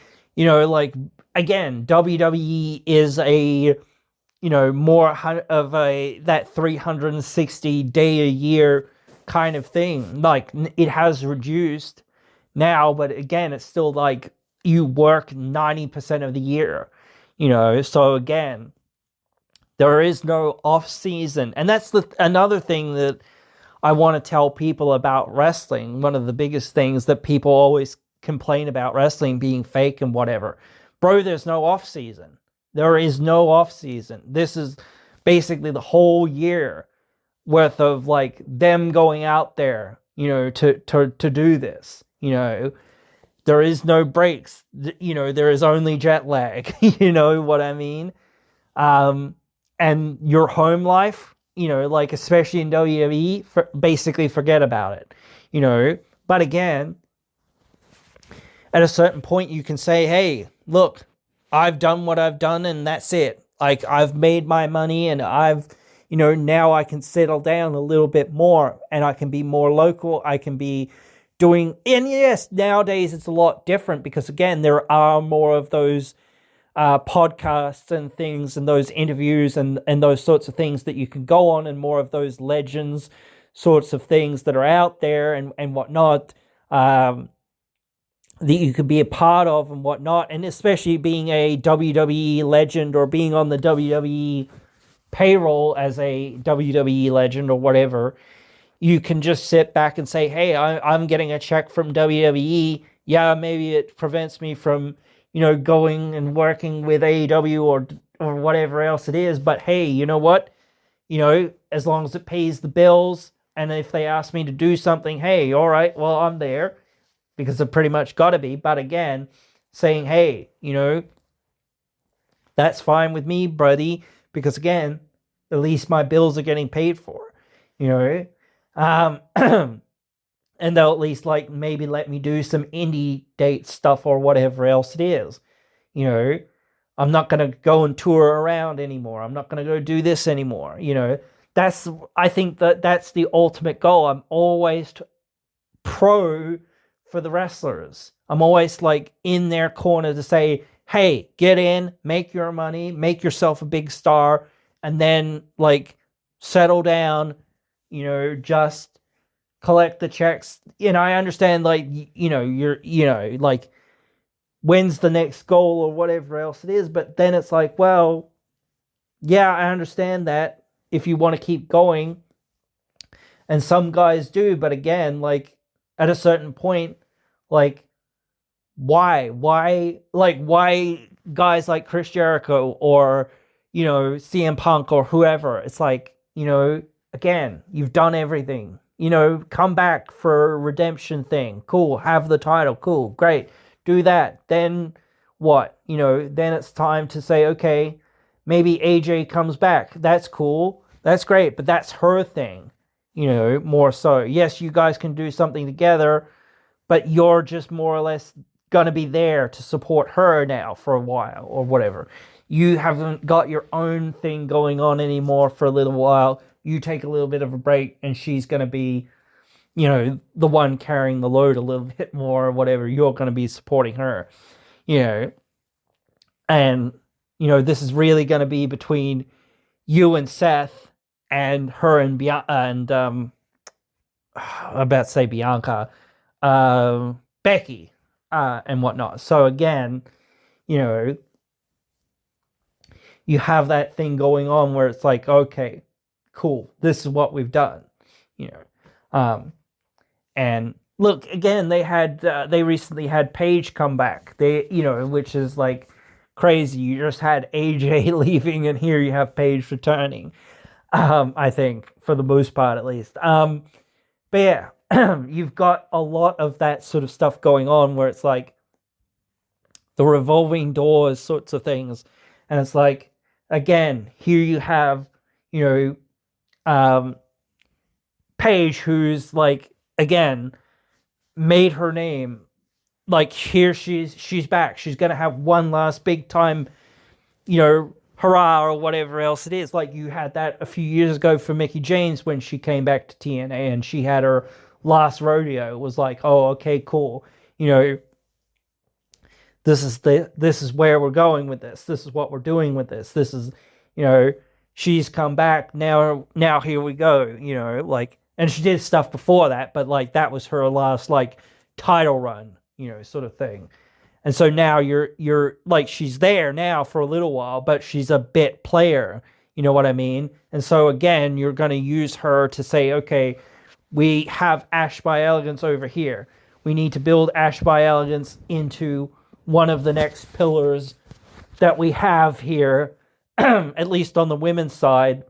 again, WWE is a, more of that 360 day a year kind of thing. Like, it has reduced now, but again, it's still like you work 90% of the year, so again, there is no off season. And that's another thing that I want to tell people about wrestling. One of the biggest things that people always complain about wrestling being fake and whatever. Bro, there's no off season. There is no off season. This is basically the whole year worth of like them going out there, to do this. There is no breaks. There is only jet lag. You know what I mean? And your home life, like especially in WWE, basically forget about it. But again, at a certain point, you can say, hey, look, I've done what I've done and that's it. Like, I've made my money and I've, now I can settle down a little bit more and I can be more local. I can be doing, and yes, nowadays it's a lot different because again, there are more of those podcasts and things and those interviews and those sorts of things that you can go on, and more of those legends sorts of things that are out there and whatnot, that you could be a part of and whatnot. And especially being a WWE legend or being on the WWE payroll as a WWE legend or whatever, you can just sit back and say, hey, I'm getting a check from WWE. Yeah, maybe it prevents me from, going and working with AEW or whatever else it is. But hey, you know what? As long as it pays the bills, and if they ask me to do something, hey, all right, well, I'm there because I've pretty much got to be. But again, saying, hey, that's fine with me, buddy, because again, at least my bills are getting paid for, and they'll at least like maybe let me do some indie date stuff or whatever else it is. I'm not going to go and tour around anymore. I'm not going to go do this anymore. I think that's the ultimate goal. I'm always pro for the wrestlers. I'm always like in their corner to say, hey, get in, make your money, make yourself a big star, and then like settle down, just collect the checks. I understand, like, you're, like, when's the next goal or whatever else it is. But then it's like, well, yeah, I understand that if you want to keep going. And some guys do. But again, like, at a certain point, like, why guys like Chris Jericho or, CM Punk or whoever, it's like, again, you've done everything. Come back for a redemption thing. Cool. Have the title. Cool. Great. Do that. Then what? Then it's time to say, okay, maybe AJ comes back. That's cool. That's great. But that's her thing, more so. Yes, you guys can do something together, but you're just more or less going to be there to support her now for a while or whatever. You haven't got your own thing going on anymore for a little while. You take a little bit of a break and she's going to be, the one carrying the load a little bit more or whatever. You're going to be supporting her, and, this is really going to be between you and Seth and her and I'm about to say Bianca, Becky, and whatnot. So again, you have that thing going on where it's like, okay, cool, this is what we've done, and look, again, they recently had Paige come back, which is like crazy. You just had AJ leaving and here you have Paige returning, I think, for the most part at least. But yeah, you've got a lot of that sort of stuff going on where it's like the revolving doors sorts of things. And it's like, again, here you have, you know, Paige, who's like, again, made her name. Like, here she's back. She's gonna have one last big time, hurrah or whatever else it is. Like, you had that a few years ago for Mickie James when she came back to TNA and she had her last rodeo. It was like, oh, okay, cool. This is where we're going with this. This is what we're doing with this. This is, she's come back now. Now here we go. And she did stuff before that, but like that was her last like title run, sort of thing. And so now you're like, she's there now for a little while, but she's a bit player. You know what I mean? And so again, you're going to use her to say, okay, we have Ash by Elegance over here. We need to build Ash by Elegance into one of the next pillars that we have here, at least on the women's side.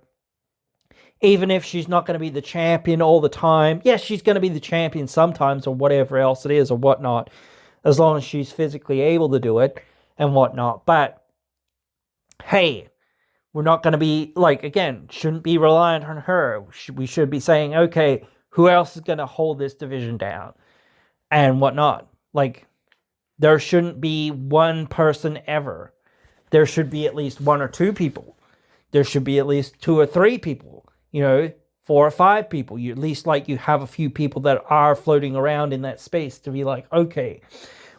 Even if she's not going to be the champion all the time. Yes, she's going to be the champion sometimes or whatever else it is or whatnot, as long as she's physically able to do it and whatnot. But, hey, we're not going to be, like, again, shouldn't be reliant on her. We should be saying, okay, who else is going to hold this division down and whatnot? Like, there shouldn't be one person ever. There should be at least one or two people. There should be at least two or three people. 4 or 5 people. You at least you have a few people that are floating around in that space to be like, okay,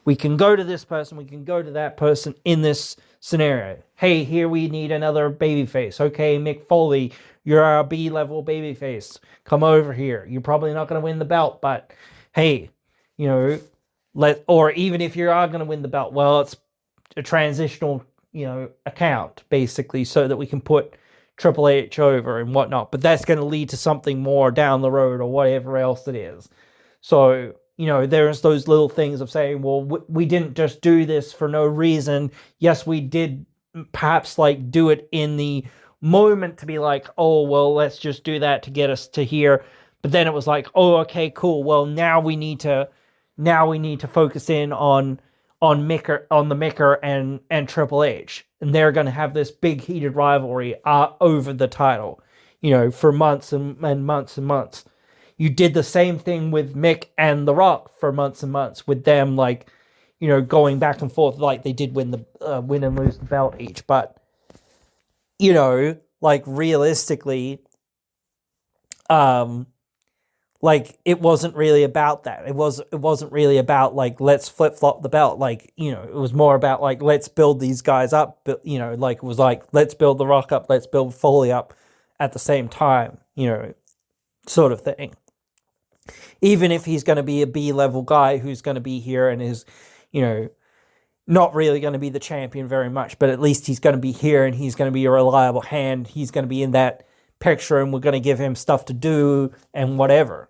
we can go to this person, we can go to that person in this scenario. Hey, here we need another babyface. Okay, Mick Foley, you're our B-level babyface. Come over here. You're probably not going to win the belt, but hey, or even if you are going to win the belt, well, it's a transitional, account basically, so that we can put Triple H over and whatnot, but that's going to lead to something more down the road or whatever else it is. So, there's those little things of saying, well, we didn't just do this for no reason. Yes, we did perhaps do it in the moment to be like, oh, well, let's just do that to get us to here. But then it was like, oh, okay, cool. Well, now we need to focus in on the Micker and Triple H. And they're going to have this big heated rivalry over the title, for months and months and months. You did the same thing with Mick and The Rock for months and months, with them going back and forth like they did win and lose the belt each. But realistically, it wasn't really about that. It wasn't really about let's flip flop the belt. It was more about let's build these guys up. But it was let's build The Rock up, let's build Foley up at the same time. Sort of thing. Even if he's going to be a B-level guy who's going to be here and is, not really going to be the champion very much, but at least he's going to be here and he's going to be a reliable hand. He's going to be in that picture and we're going to give him stuff to do and whatever,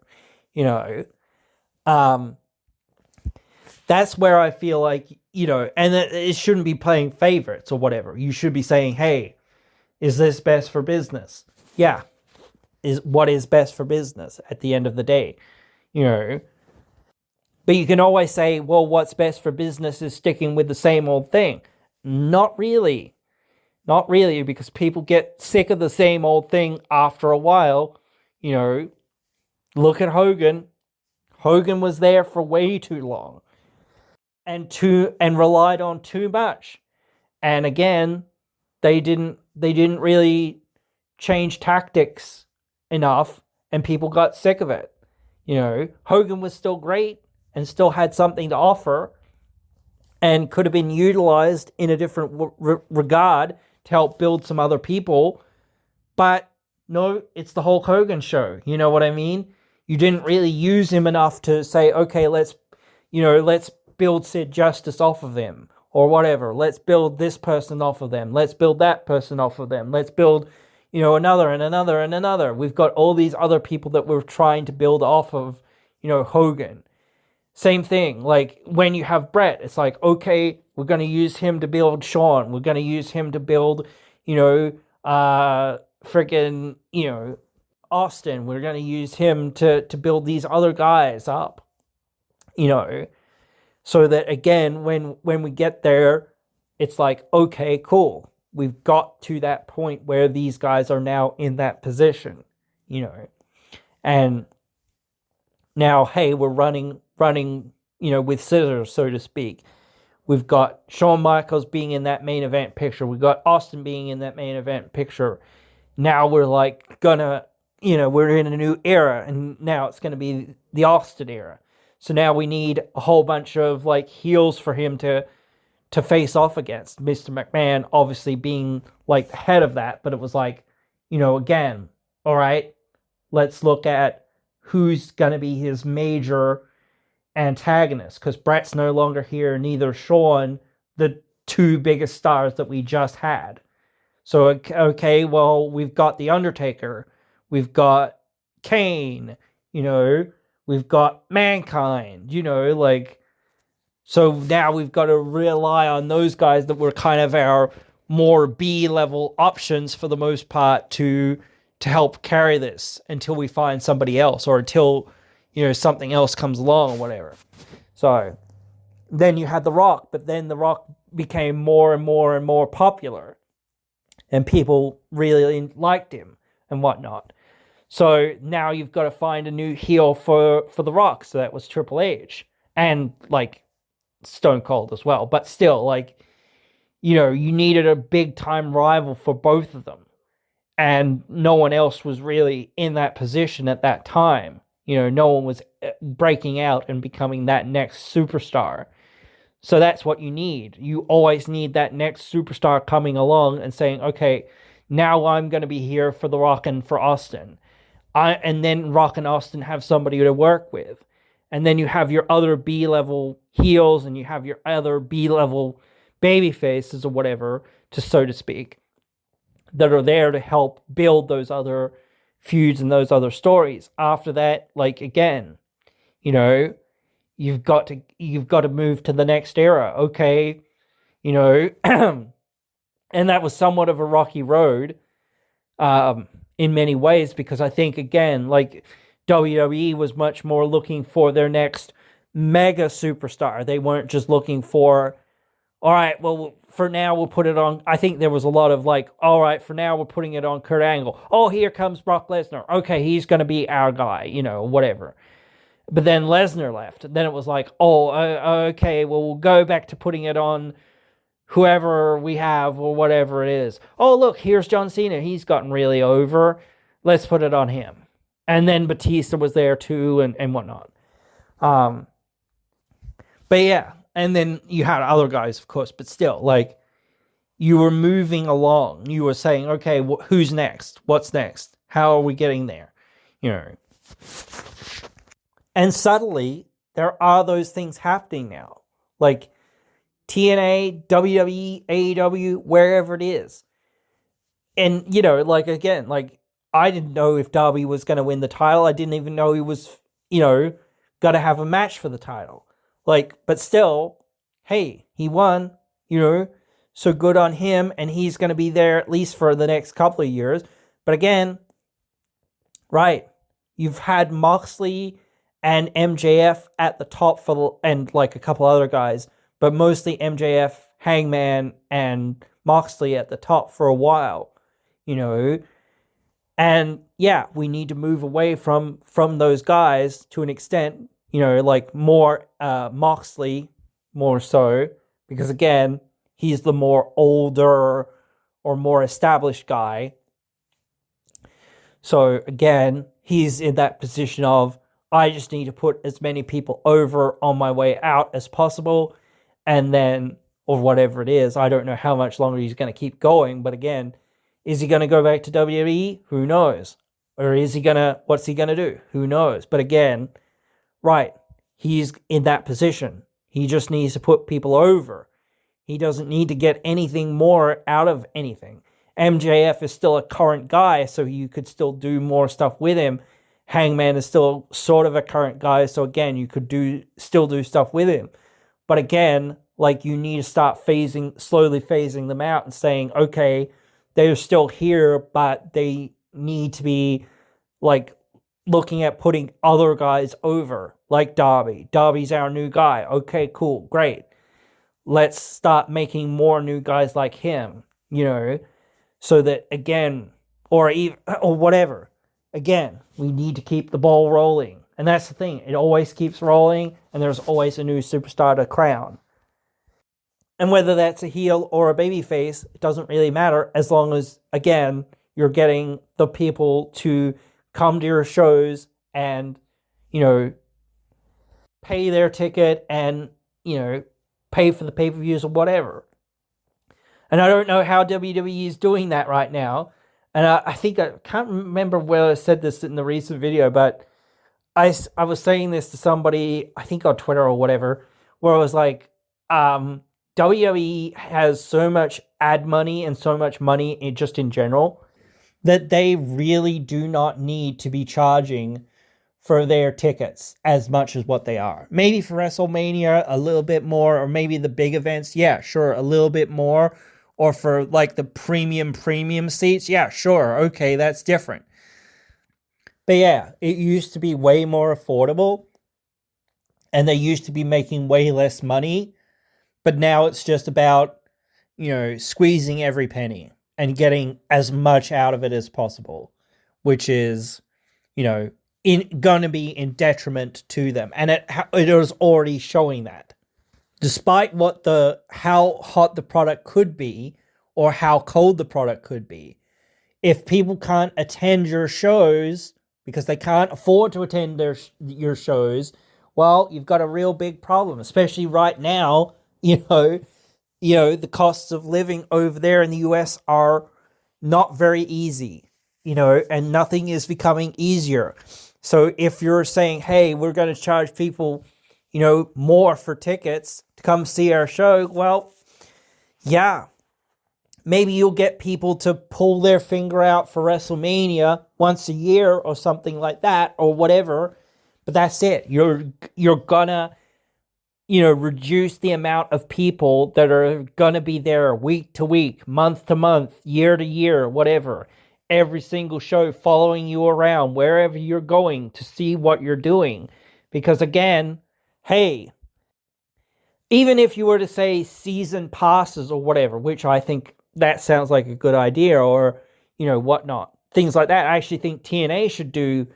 that's where I feel and it shouldn't be playing favorites or whatever. You should be saying, hey, is this best for business? Yeah. Is what is best for business at the end of the day, but you can always say, well, what's best for business is sticking with the same old thing. Not really, because people get sick of the same old thing after a while. Look at Hogan. Hogan was there for way too long and relied on too much. And again, they didn't really change tactics enough and people got sick of it. Hogan was still great and still had something to offer and could have been utilized in a different regard to help build some other people. But no, it's the Hulk Hogan show. You know what I mean? You didn't really use him enough to say, okay, let's build Sid Justice off of him or whatever. Let's build this person off of them. Let's build that person off of them. Let's build, another and another and another. We've got all these other people that we're trying to build off of, Hogan. Same thing, when you have Brett, it's okay, we're going to use him to build Shawn. We're going to use him to build, Austin. We're going to use him to build these other guys up, so that, again, when we get there, it's like, okay, cool. We've got to that point where these guys are now in that position, and now, hey, we're running, with scissors, so to speak. We've got Shawn Michaels being in that main event picture. We've got Austin being in that main event picture. Now we're we're in a new era, and now it's going to be the Austin era. So now we need a whole bunch of heels for him to face off against. Mr. McMahon obviously being the head of that, but it was again, all right, let's look at who's going to be his major antagonist, because Bret's no longer here, neither Shawn, the two biggest stars that we just had. So, okay, well, we've got The Undertaker, we've got Kane, we've got Mankind, so now we've got to rely on those guys that were kind of our more B-level options for the most part to help carry this until we find somebody else, or until something else comes along or whatever. So then you had The Rock, but then The Rock became more and more and more popular, and people really liked him and whatnot. So now you've got to find a new heel for The Rock. So that was Triple H, and Stone Cold as well. But still, you needed a big time rival for both of them, and no one else was really in that position at that time. No one was breaking out and becoming that next superstar. So that's what you need. You always need that next superstar coming along and saying, okay, now I'm going to be here for The Rock and for Austin. And then Rock and Austin have somebody to work with. And then you have your other B-level heels, and you have your other B-level baby faces or whatever, so to speak, that are there to help build those other feuds and those other stories. After that, again, you've got to move to the next era. Okay, and that was somewhat of a rocky road, in many ways, because I think, again, WWE was much more looking for their next mega superstar. They weren't just looking for, all right, well, for now we'll put it on. I think there was a lot of all right, for now we're putting it on Kurt Angle. Oh, here comes Brock Lesnar. Okay, he's going to be our guy, whatever. But then Lesnar left. Then it was okay, well, we'll go back to putting it on whoever we have or whatever it is. Oh, look, here's John Cena. He's gotten really over. Let's put it on him. And then Batista was there too, and whatnot. But yeah, and then you had other guys, of course, but still, you were moving along. You were saying, okay, who's next? What's next? How are we getting there? And suddenly, there are those things happening now. TNA, WWE, AEW, wherever it is. And, again, I didn't know if Darby was going to win the title. I didn't even know he was, going to have a match for the title. But still, hey, he won, so good on him, and he's going to be there at least for the next couple of years. But again, right, you've had Moxley and MJF at the top and a couple other guys, but mostly MJF, Hangman, and Moxley at the top for a while, And yeah, we need to move away from those guys to an extent, more Moxley, more so, because again, he's the more older or more established guy. So again, he's in that position of, I just need to put as many people over on my way out as possible, and then, or whatever it is, I don't know how much longer he's going to keep going, but again, is he going to go back to WWE? Who knows? Or what's he going to do? Who knows? But again, right, he's in that position. He just needs to put people over. He doesn't need to get anything more out of anything. MJF is still a current guy, so you could still do more stuff with him. Hangman is still sort of a current guy, so again, you could still do stuff with him. But again, you need to start slowly phasing them out and saying, okay, they're still here, but they need to be like looking at putting other guys over, like Darby. Darby's our new guy. Okay, cool, great. Let's start making more new guys like him, so that, again, or whatever. Again, we need to keep the ball rolling. And that's the thing. It always keeps rolling, and there's always a new superstar to crown. And whether that's a heel or a babyface, it doesn't really matter, as long as, again, you're getting the people to come to your shows and, pay their ticket and, pay for the pay-per-views or whatever. And I don't know how WWE is doing that right now. And I think, I can't remember where I said this in the recent video, but I was saying this to somebody, I think on Twitter or whatever, where I was like, WWE has so much ad money and so much money just in general that they really do not need to be charging for their tickets as much as what they are. Maybe for WrestleMania a little bit more, or maybe the big events, yeah, sure, a little bit more. Or for like the premium seats, yeah, sure, okay, that's different. But yeah, it used to be way more affordable, and they used to be making way less money, but now it's just about, squeezing every penny and getting as much out of it as possible, which is, going to be in detriment to them. And it is already showing that. Despite how hot the product could be, or how cold the product could be, if people can't attend your shows because they can't afford to attend your shows, well, you've got a real big problem. Especially right now, the costs of living over there in the US are not very easy, and nothing is becoming easier. So if you're saying, hey, we're going to charge people, more for tickets to come see our show, well, yeah, maybe you'll get people to pull their finger out for WrestleMania once a year or something like that, or whatever, but that's it. You're gonna, reduce the amount of people that are gonna be there week to week, month to month, year to year, whatever. Every single show following you around, wherever you're going, to see what you're doing. Because again, hey, even if you were to say season passes or whatever, which I think that sounds like a good idea, or, whatnot, things like that. I actually think TNA should do,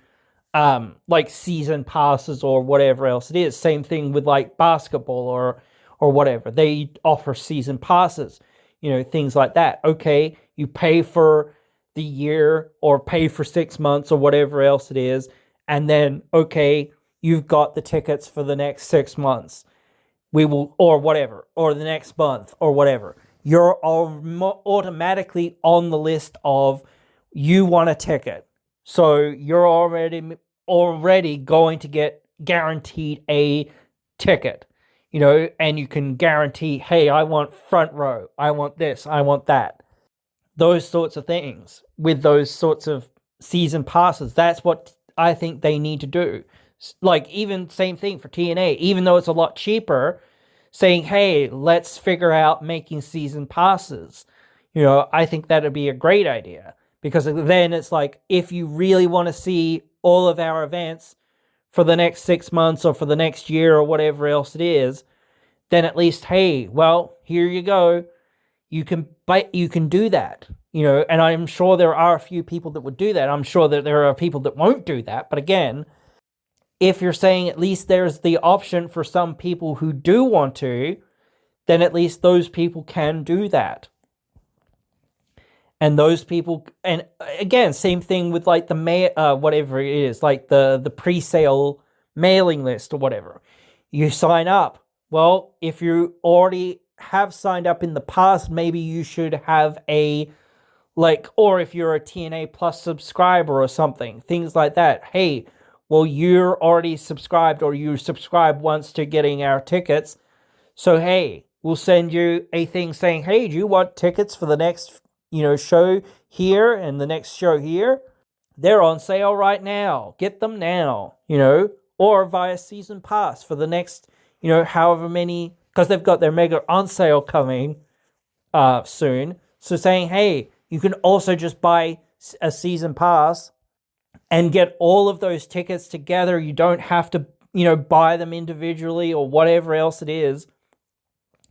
like season passes or whatever else it is. Same thing with like basketball or whatever. They offer season passes, things like that. Okay, you pay for the year or pay for 6 months or whatever else it is. And then, okay, you've got the tickets for the next 6 months. We will, or whatever, or the next month or whatever. You're automatically on the list of, you want a ticket. So you're already going to get guaranteed a ticket, and you can guarantee, hey, I want front row. I want this. I want that. Those sorts of things with those sorts of season passes. That's what I think they need to do. Like, even same thing for TNA, even though it's a lot cheaper, saying, hey, let's figure out making season passes. I think that'd be a great idea, because then it's like, if you really want to see all of our events for the next 6 months or for the next year or whatever else it is, then at least, hey, well, here you go. You can do that, and I'm sure there are a few people that would do that. I'm sure that there are people that won't do that. But again, if you're saying at least there's the option for some people who do want to, then at least those people can do that. And those people, and again, same thing with like the whatever it is, like the pre-sale mailing list or whatever. You sign up. Well, if you already have signed up in the past, maybe you should have or if you're a TNA Plus subscriber or something, things like that. Hey, well, you're already subscribed, or you subscribed once to getting our tickets. So, hey, we'll send you a thing saying, hey, do you want tickets for the next, show here and the next show here? They're on sale right now. Get them now, or via season pass for the next, however many, because they've got their mega on sale coming soon. So saying, hey, you can also just buy a season pass and get all of those tickets together. You don't have to, buy them individually or whatever else it is.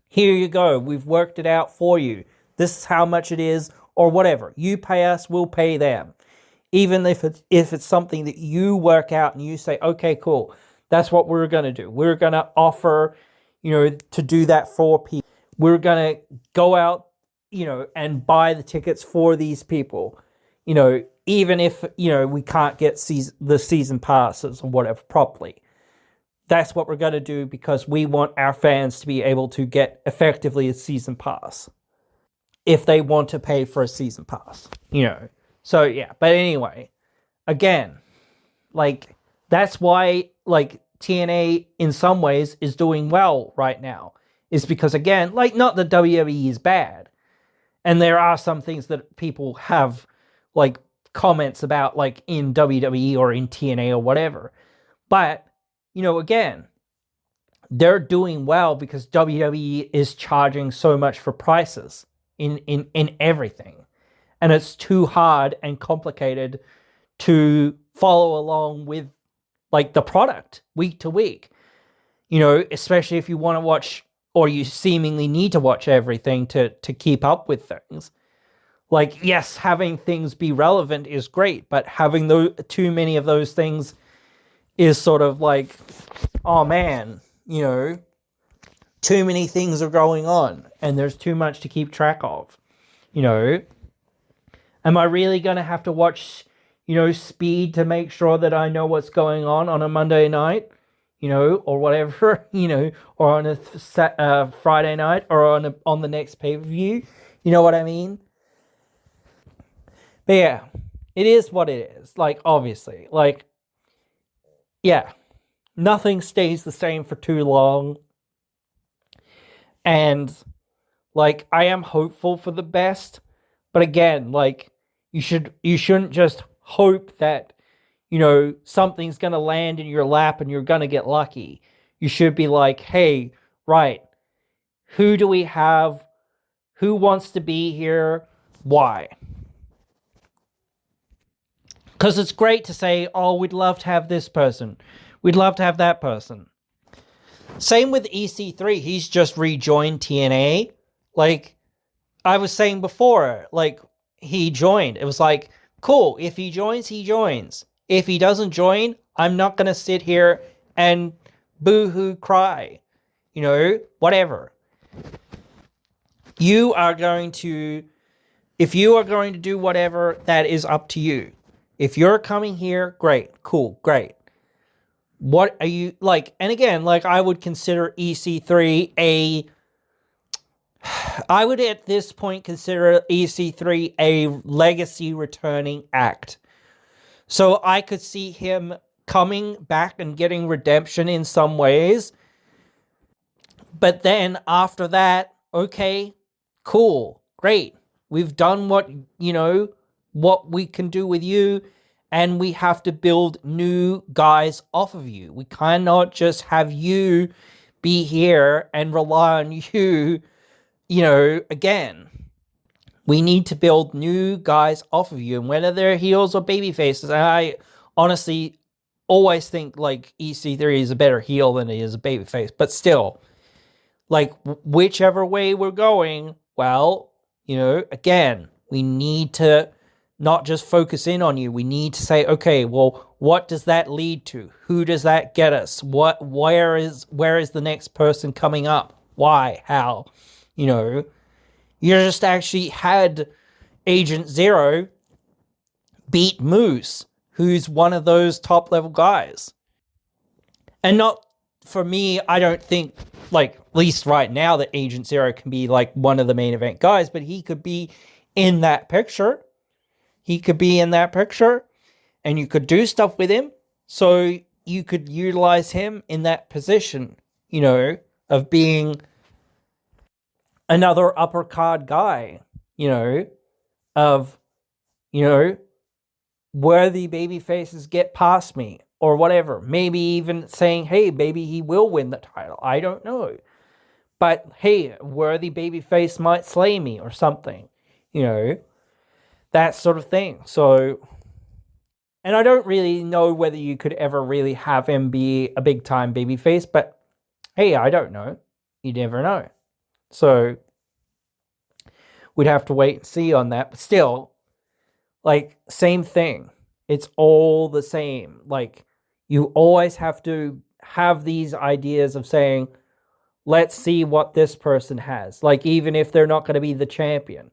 Here you go. We've worked it out for you. This is how much it is, or whatever. You pay us, we'll pay them. Even if it's something that you work out and you say, okay, cool, that's what we're going to do. We're going to offer, to do that for people. We're going to go out, and buy the tickets for these people. Even if, we can't get the season passes or whatever properly. That's what we're going to do because we want our fans to be able to get effectively a season pass if they want to pay for a season pass, So, yeah, but anyway, again, that's why, TNA in some ways is doing well right now. Is because, again, not that WWE is bad. And there are some things that people have, comments about, in WWE or in TNA or whatever. But, again, they're doing well because WWE is charging so much for prices in everything. And it's too hard and complicated to follow along with, the product week to week. Especially if you want to watch, or you seemingly need to watch everything to keep up with things. Yes, having things be relevant is great, but having too many of those things is sort of oh man, too many things are going on and there's too much to keep track of. Am I really going to have to watch, Speed to make sure that I know what's going on a Monday night, or whatever, or on a Friday night or on the next pay-per-view? You know what I mean? But yeah, it is what it is. Obviously, yeah, nothing stays the same for too long. And, I am hopeful for the best. But again, you shouldn't just hope that, something's going to land in your lap and you're going to get lucky. You should be hey, right, who do we have? Who wants to be here? Why? Because it's great to say, oh, we'd love to have this person. We'd love to have that person. Same with EC3. He's just rejoined TNA. I was saying before, he joined. It was cool. If he joins, he joins. If he doesn't join, I'm not going to sit here and boo-hoo cry. Whatever. If you are going to do whatever, that is up to you. If you're coming here, great, cool, great. What are you, and again, I would consider EC3 I would at this point consider EC3 a legacy returning act. So I could see him coming back and getting redemption in some ways. But then after that, okay, cool, great. We've done what we can do with you, and we have to build new guys off of you. We cannot just have you be here and rely on you. Again, we need to build new guys off of you, and whether they're heels or baby faces, and I honestly always think EC3 is a better heel than he is a baby face, but still, whichever way we're going, well, again, we need to not just focus in on you. We need to say, okay, well, what does that lead to? Who does that get us? Where is the next person coming up? Why? How? You just actually had Agent Zero beat Moose, who's one of those top level guys. And not, for me, I don't think, at least right now, that Agent Zero can be one of the main event guys, but he could be in that picture. He could be in that picture, and you could do stuff with him, so you could utilize him in that position, of being another upper card guy, of, worthy baby faces get past me, or whatever. Maybe even saying, hey, maybe he will win the title. I don't know. But, hey, worthy baby face might slay me or something, that sort of thing. So, And I don't really know whether you could ever really have him be a big time babyface, but hey, I don't know. You never know. So we'd have to wait and see on that. But still, like, same thing. It's all the same. Like, you always have to have these ideas of saying, let's see what this person has. Like, even if they're not going to be the champion,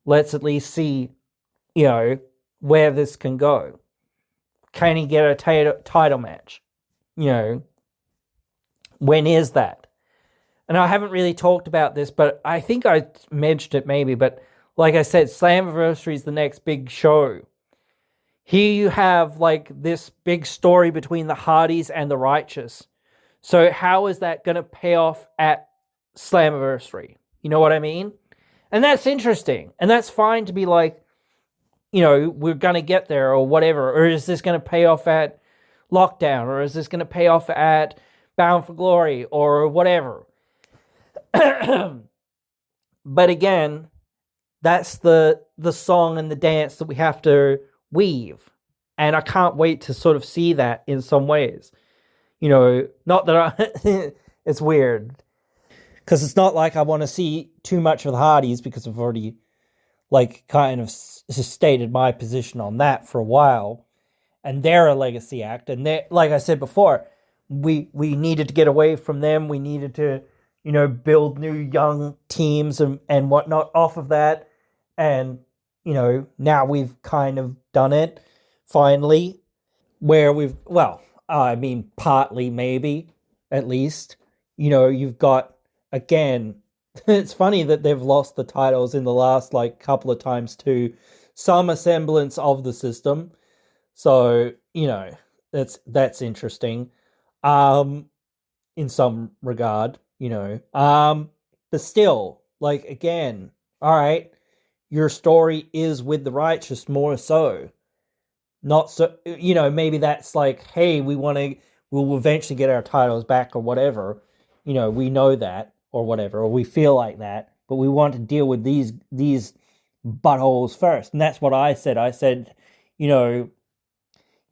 let's at least see, where this can go. Can he get a title match? When is that? And I haven't really talked about this, but I think I mentioned it maybe. But like I said, Slammiversary is the next big show. Here you have like this big story between the Hardys and the Righteous. So how is that going to pay off at Slammiversary? You know what I mean? And that's interesting. And that's fine to be like, we're going to get there or whatever. Or is this going to pay off at Lockdown? Or is this going to pay off at Bound for Glory? Or whatever. But again, that's the song and the dance that we have to weave. And I can't wait to sort of see that in some ways. Not that it's weird. Because it's not like I want to see too much of the Hardys, because I've already kind of stated my position on that for a while. And they're a legacy act. And they, like I said before, we needed to get away from them. We needed to, build new young teams and whatnot off of that. And, now we've kind of done it, finally. Where partly, maybe, at least. You've got, again, it's funny that they've lost the titles in the last, couple of times to some semblance of the system. So, that's interesting. In some regard, but still, again, all right, your story is with the Righteous more so. Not so, maybe that's hey, we'll eventually get our titles back or whatever. We know that or whatever, or we feel like that, but we want to deal with these buttholes first. And that's what I said. I said, you're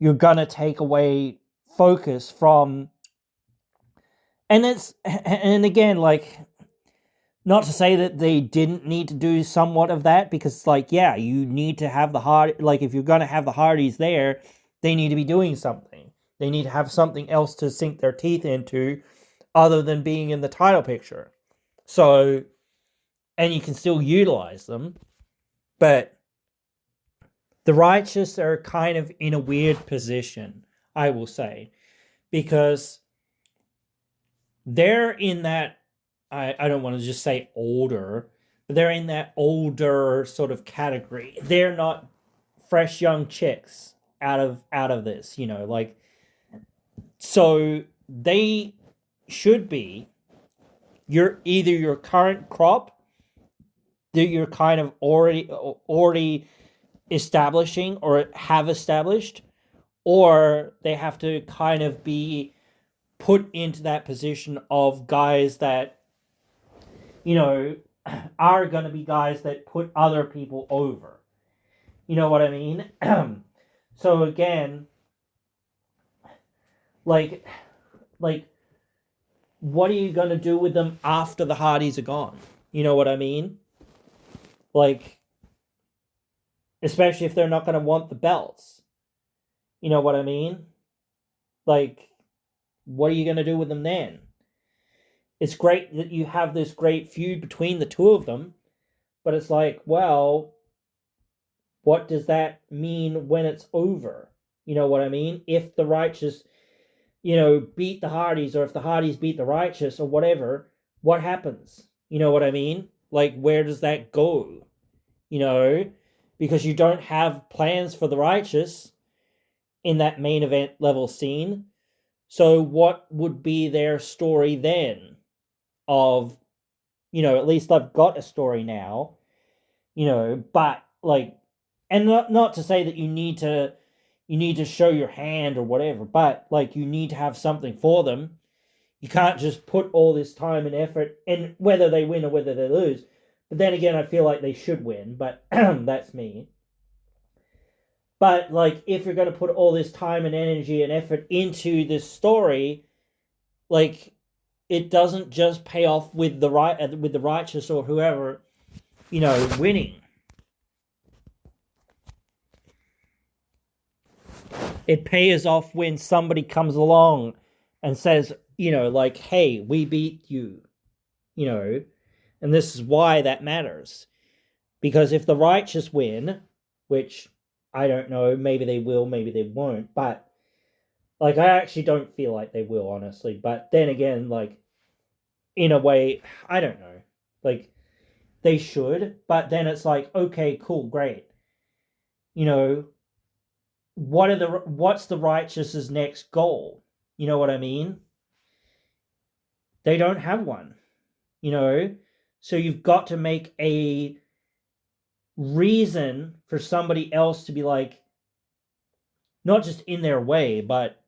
going to take away focus from, and again, not to say that they didn't need to do somewhat of that, because you need to have the if you're going to have the Hardys there, they need to be doing something. They need to have something else to sink their teeth into other than being in the title picture. So, and you can still utilize them, but the Righteous are kind of in a weird position, I will say, because they're in that, I don't want to just say older, but they're in that older sort of category. They're not fresh young chicks out of this, so they should be either your current crop that you're kind of already establishing or have established, or they have to kind of be put into that position of guys that are going to be guys that put other people over. You know what I mean? So again, what are you going to do with them after the Hardys are gone? You know what I mean? Especially if they're not going to want the belts. You know what I mean? What are you going to do with them then? It's great that you have this great feud between the two of them, but it's well, what does that mean when it's over? You know what I mean? If the Righteous, beat the Hardys, or if the Hardys beat the Righteous or whatever, what happens? You know what I mean? Where does that go? Because you don't have plans for the Righteous in that main event level scene. So what would be their story then? Of, at least I've got a story now, but and not to say that you need to show your hand or whatever, but you need to have something for them. You can't just put all this time and effort, and whether they win or whether they lose. But then again, I feel like they should win, but that's me. But like, if you're going to put all this time and energy and effort into this story, like, it doesn't just pay off with the righteous or whoever, winning. It pays off when somebody comes along and says, like, hey, we beat you, you know, and this is why that matters. Because if the righteous win, which I don't know, maybe they will, maybe they won't, but like, I actually don't feel like they will, honestly. But then again, like, in a way, I don't know. Like, they should, but then it's like, okay, cool, great. You know, what's the righteous's next goal? You know what I mean? They don't have one, you know? So you've got to make a reason for somebody else to be like, not just in their way, but,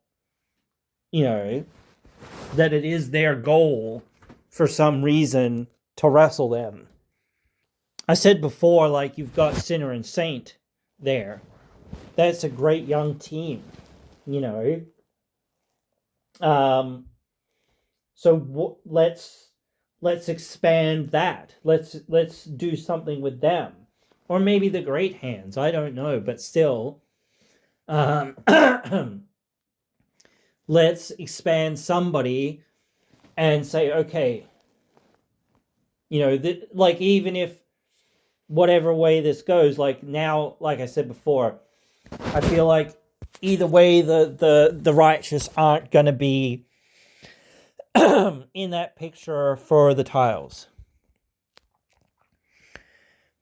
that it is their goal for some reason to wrestle them. I said before, like, you've got Sinner and Saint there. That's a great young team, you know. So let's expand that. Let's do something with them, or maybe the Great Hands. I don't know, but still, um, let's expand somebody and say, okay, like, even if whatever way this goes, like, now, like I said before, I feel like either way, the righteous aren't going to be in that picture for the tiles.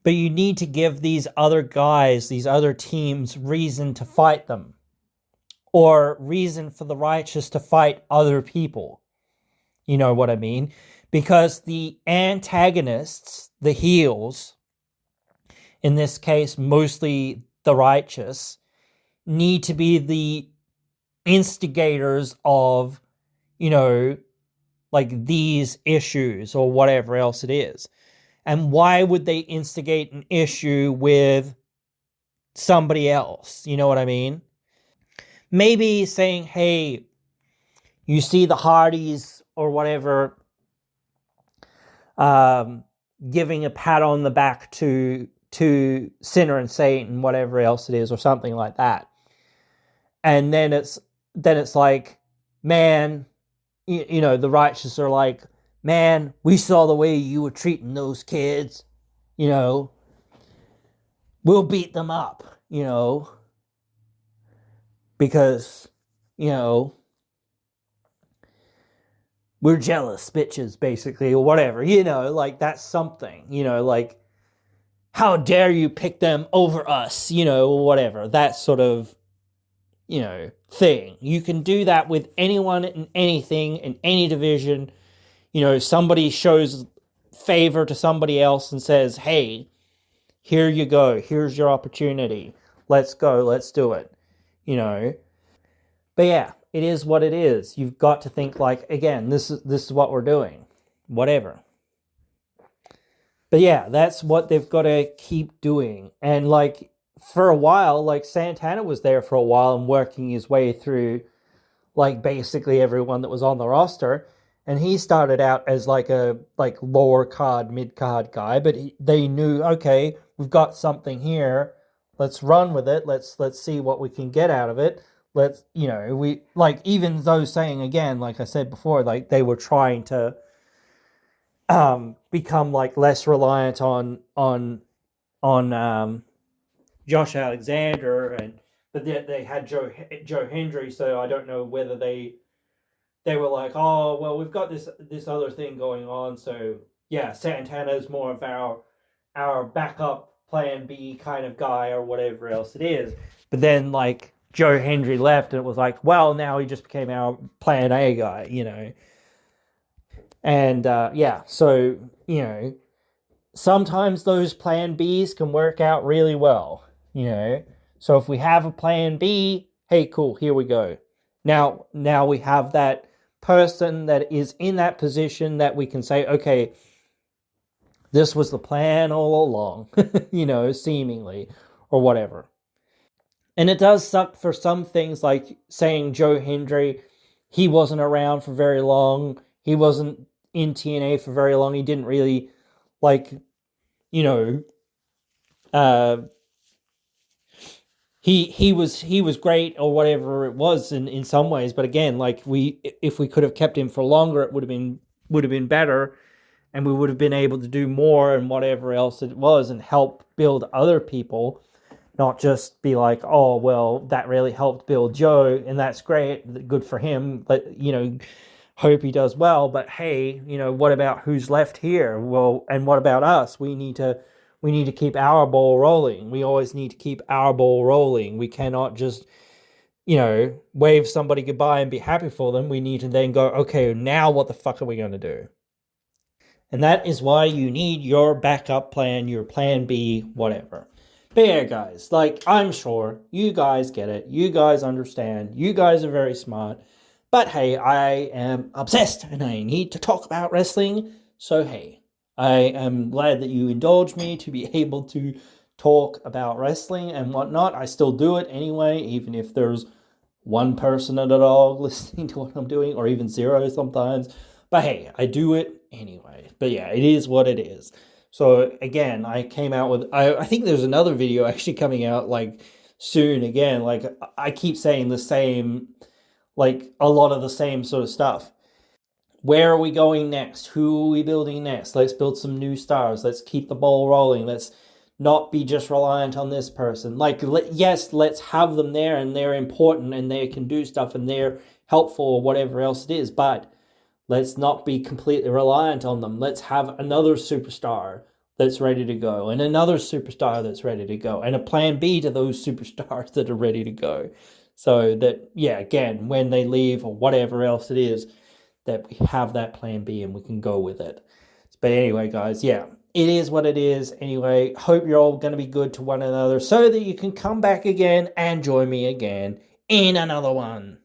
But you need to give these other guys, these other teams, reason to fight them, or reason for the righteous to fight other people. You know what I mean? Because the antagonists, the heels, in this case, mostly the righteous, need to be the instigators of, like, these issues or whatever else it is. And why would they instigate an issue with somebody else? You know what I mean? Maybe saying, hey, you see the Hardys or whatever, giving a pat on the back to Sinner and Saint and whatever else it is, or something like that. And then it's like, man, the righteous are like, man, we saw the way you were treating those kids, we'll beat them up, because, we're jealous bitches, basically, or whatever, like, that's something, like, how dare you pick them over us, whatever, that sort of, thing. You can do that with anyone and anything in any division. Somebody shows favor to somebody else and says, hey, here you go, here's your opportunity, let's go, let's do it, But yeah, it is what it is. You've got to think, like, again, this is what we're doing, whatever. But yeah, that's what they've got to keep doing. And like, for a while, like, Santana was there for a while and working his way through, like, basically everyone that was on the roster. And he started out as like a lower card, mid card guy, but they knew, okay, we've got something here. Let's run with it. Let's see what we can get out of it. Let's, we, like, even though, saying again, like I said before, like, they were trying to become, like, less reliant on Josh Alexander, but they had Joe Hendry, so I don't know whether they were like, oh, well, we've got this other thing going on, so yeah, Santana is more of our backup plan B kind of guy, or whatever else it is. But then, like, Joe Hendry left, and it was like, well, now he just became our plan A guy, And yeah, so, sometimes those plan Bs can work out really well, So if we have a plan B, hey, cool, here we go. Now we have that person that is in that position that we can say, okay, this was the plan all along, seemingly, or whatever. And it does suck for some things, like saying Joe Hendry, he wasn't around for very long. He wasn't in TNA for very long. He didn't really, like, you know, uh, he was great or whatever it was in some ways. But again, like, if we could have kept him for longer, it would have been better, and we would have been able to do more and whatever else it was and help build other people, not just be like, oh, well, that really helped build Joe, and that's great, good for him. But, hope he does well. But hey, what about who's left here? Well, and what about us? We need to keep our ball rolling. We always need to keep our ball rolling. We cannot just, wave somebody goodbye and be happy for them. We need to then go, okay, now what the fuck are we going to do? And that is why you need your backup plan, your plan B, whatever. But yeah, guys, like, I'm sure you guys get it. You guys understand. You guys are very smart. But hey, I am obsessed and I need to talk about wrestling. So hey, I am glad that you indulge me to be able to talk about wrestling and whatnot. I still do it anyway, even if there's one person at all listening to what I'm doing, or even zero sometimes. But hey, I do it anyway. But yeah, it is what it is. So again, I came out with, I think there's another video actually coming out like soon again. Like, I keep saying the same, like a lot of the same sort of stuff. Where are we going next? Who are we building next? Let's build some new stars. Let's keep the ball rolling. Let's not be just reliant on this person. Like, yes, let's have them there, and they're important, and they can do stuff, and they're helpful, or whatever else it is. But let's not be completely reliant on them. Let's have another superstar that's ready to go, and another superstar that's ready to go, and a plan B to those superstars that are ready to go. So that, yeah, again, when they leave or whatever else it is, that we have that plan B and we can go with it. But anyway, guys, yeah, it is what it is. Anyway, hope you're all going to be good to one another so that you can come back again and join me again in another one.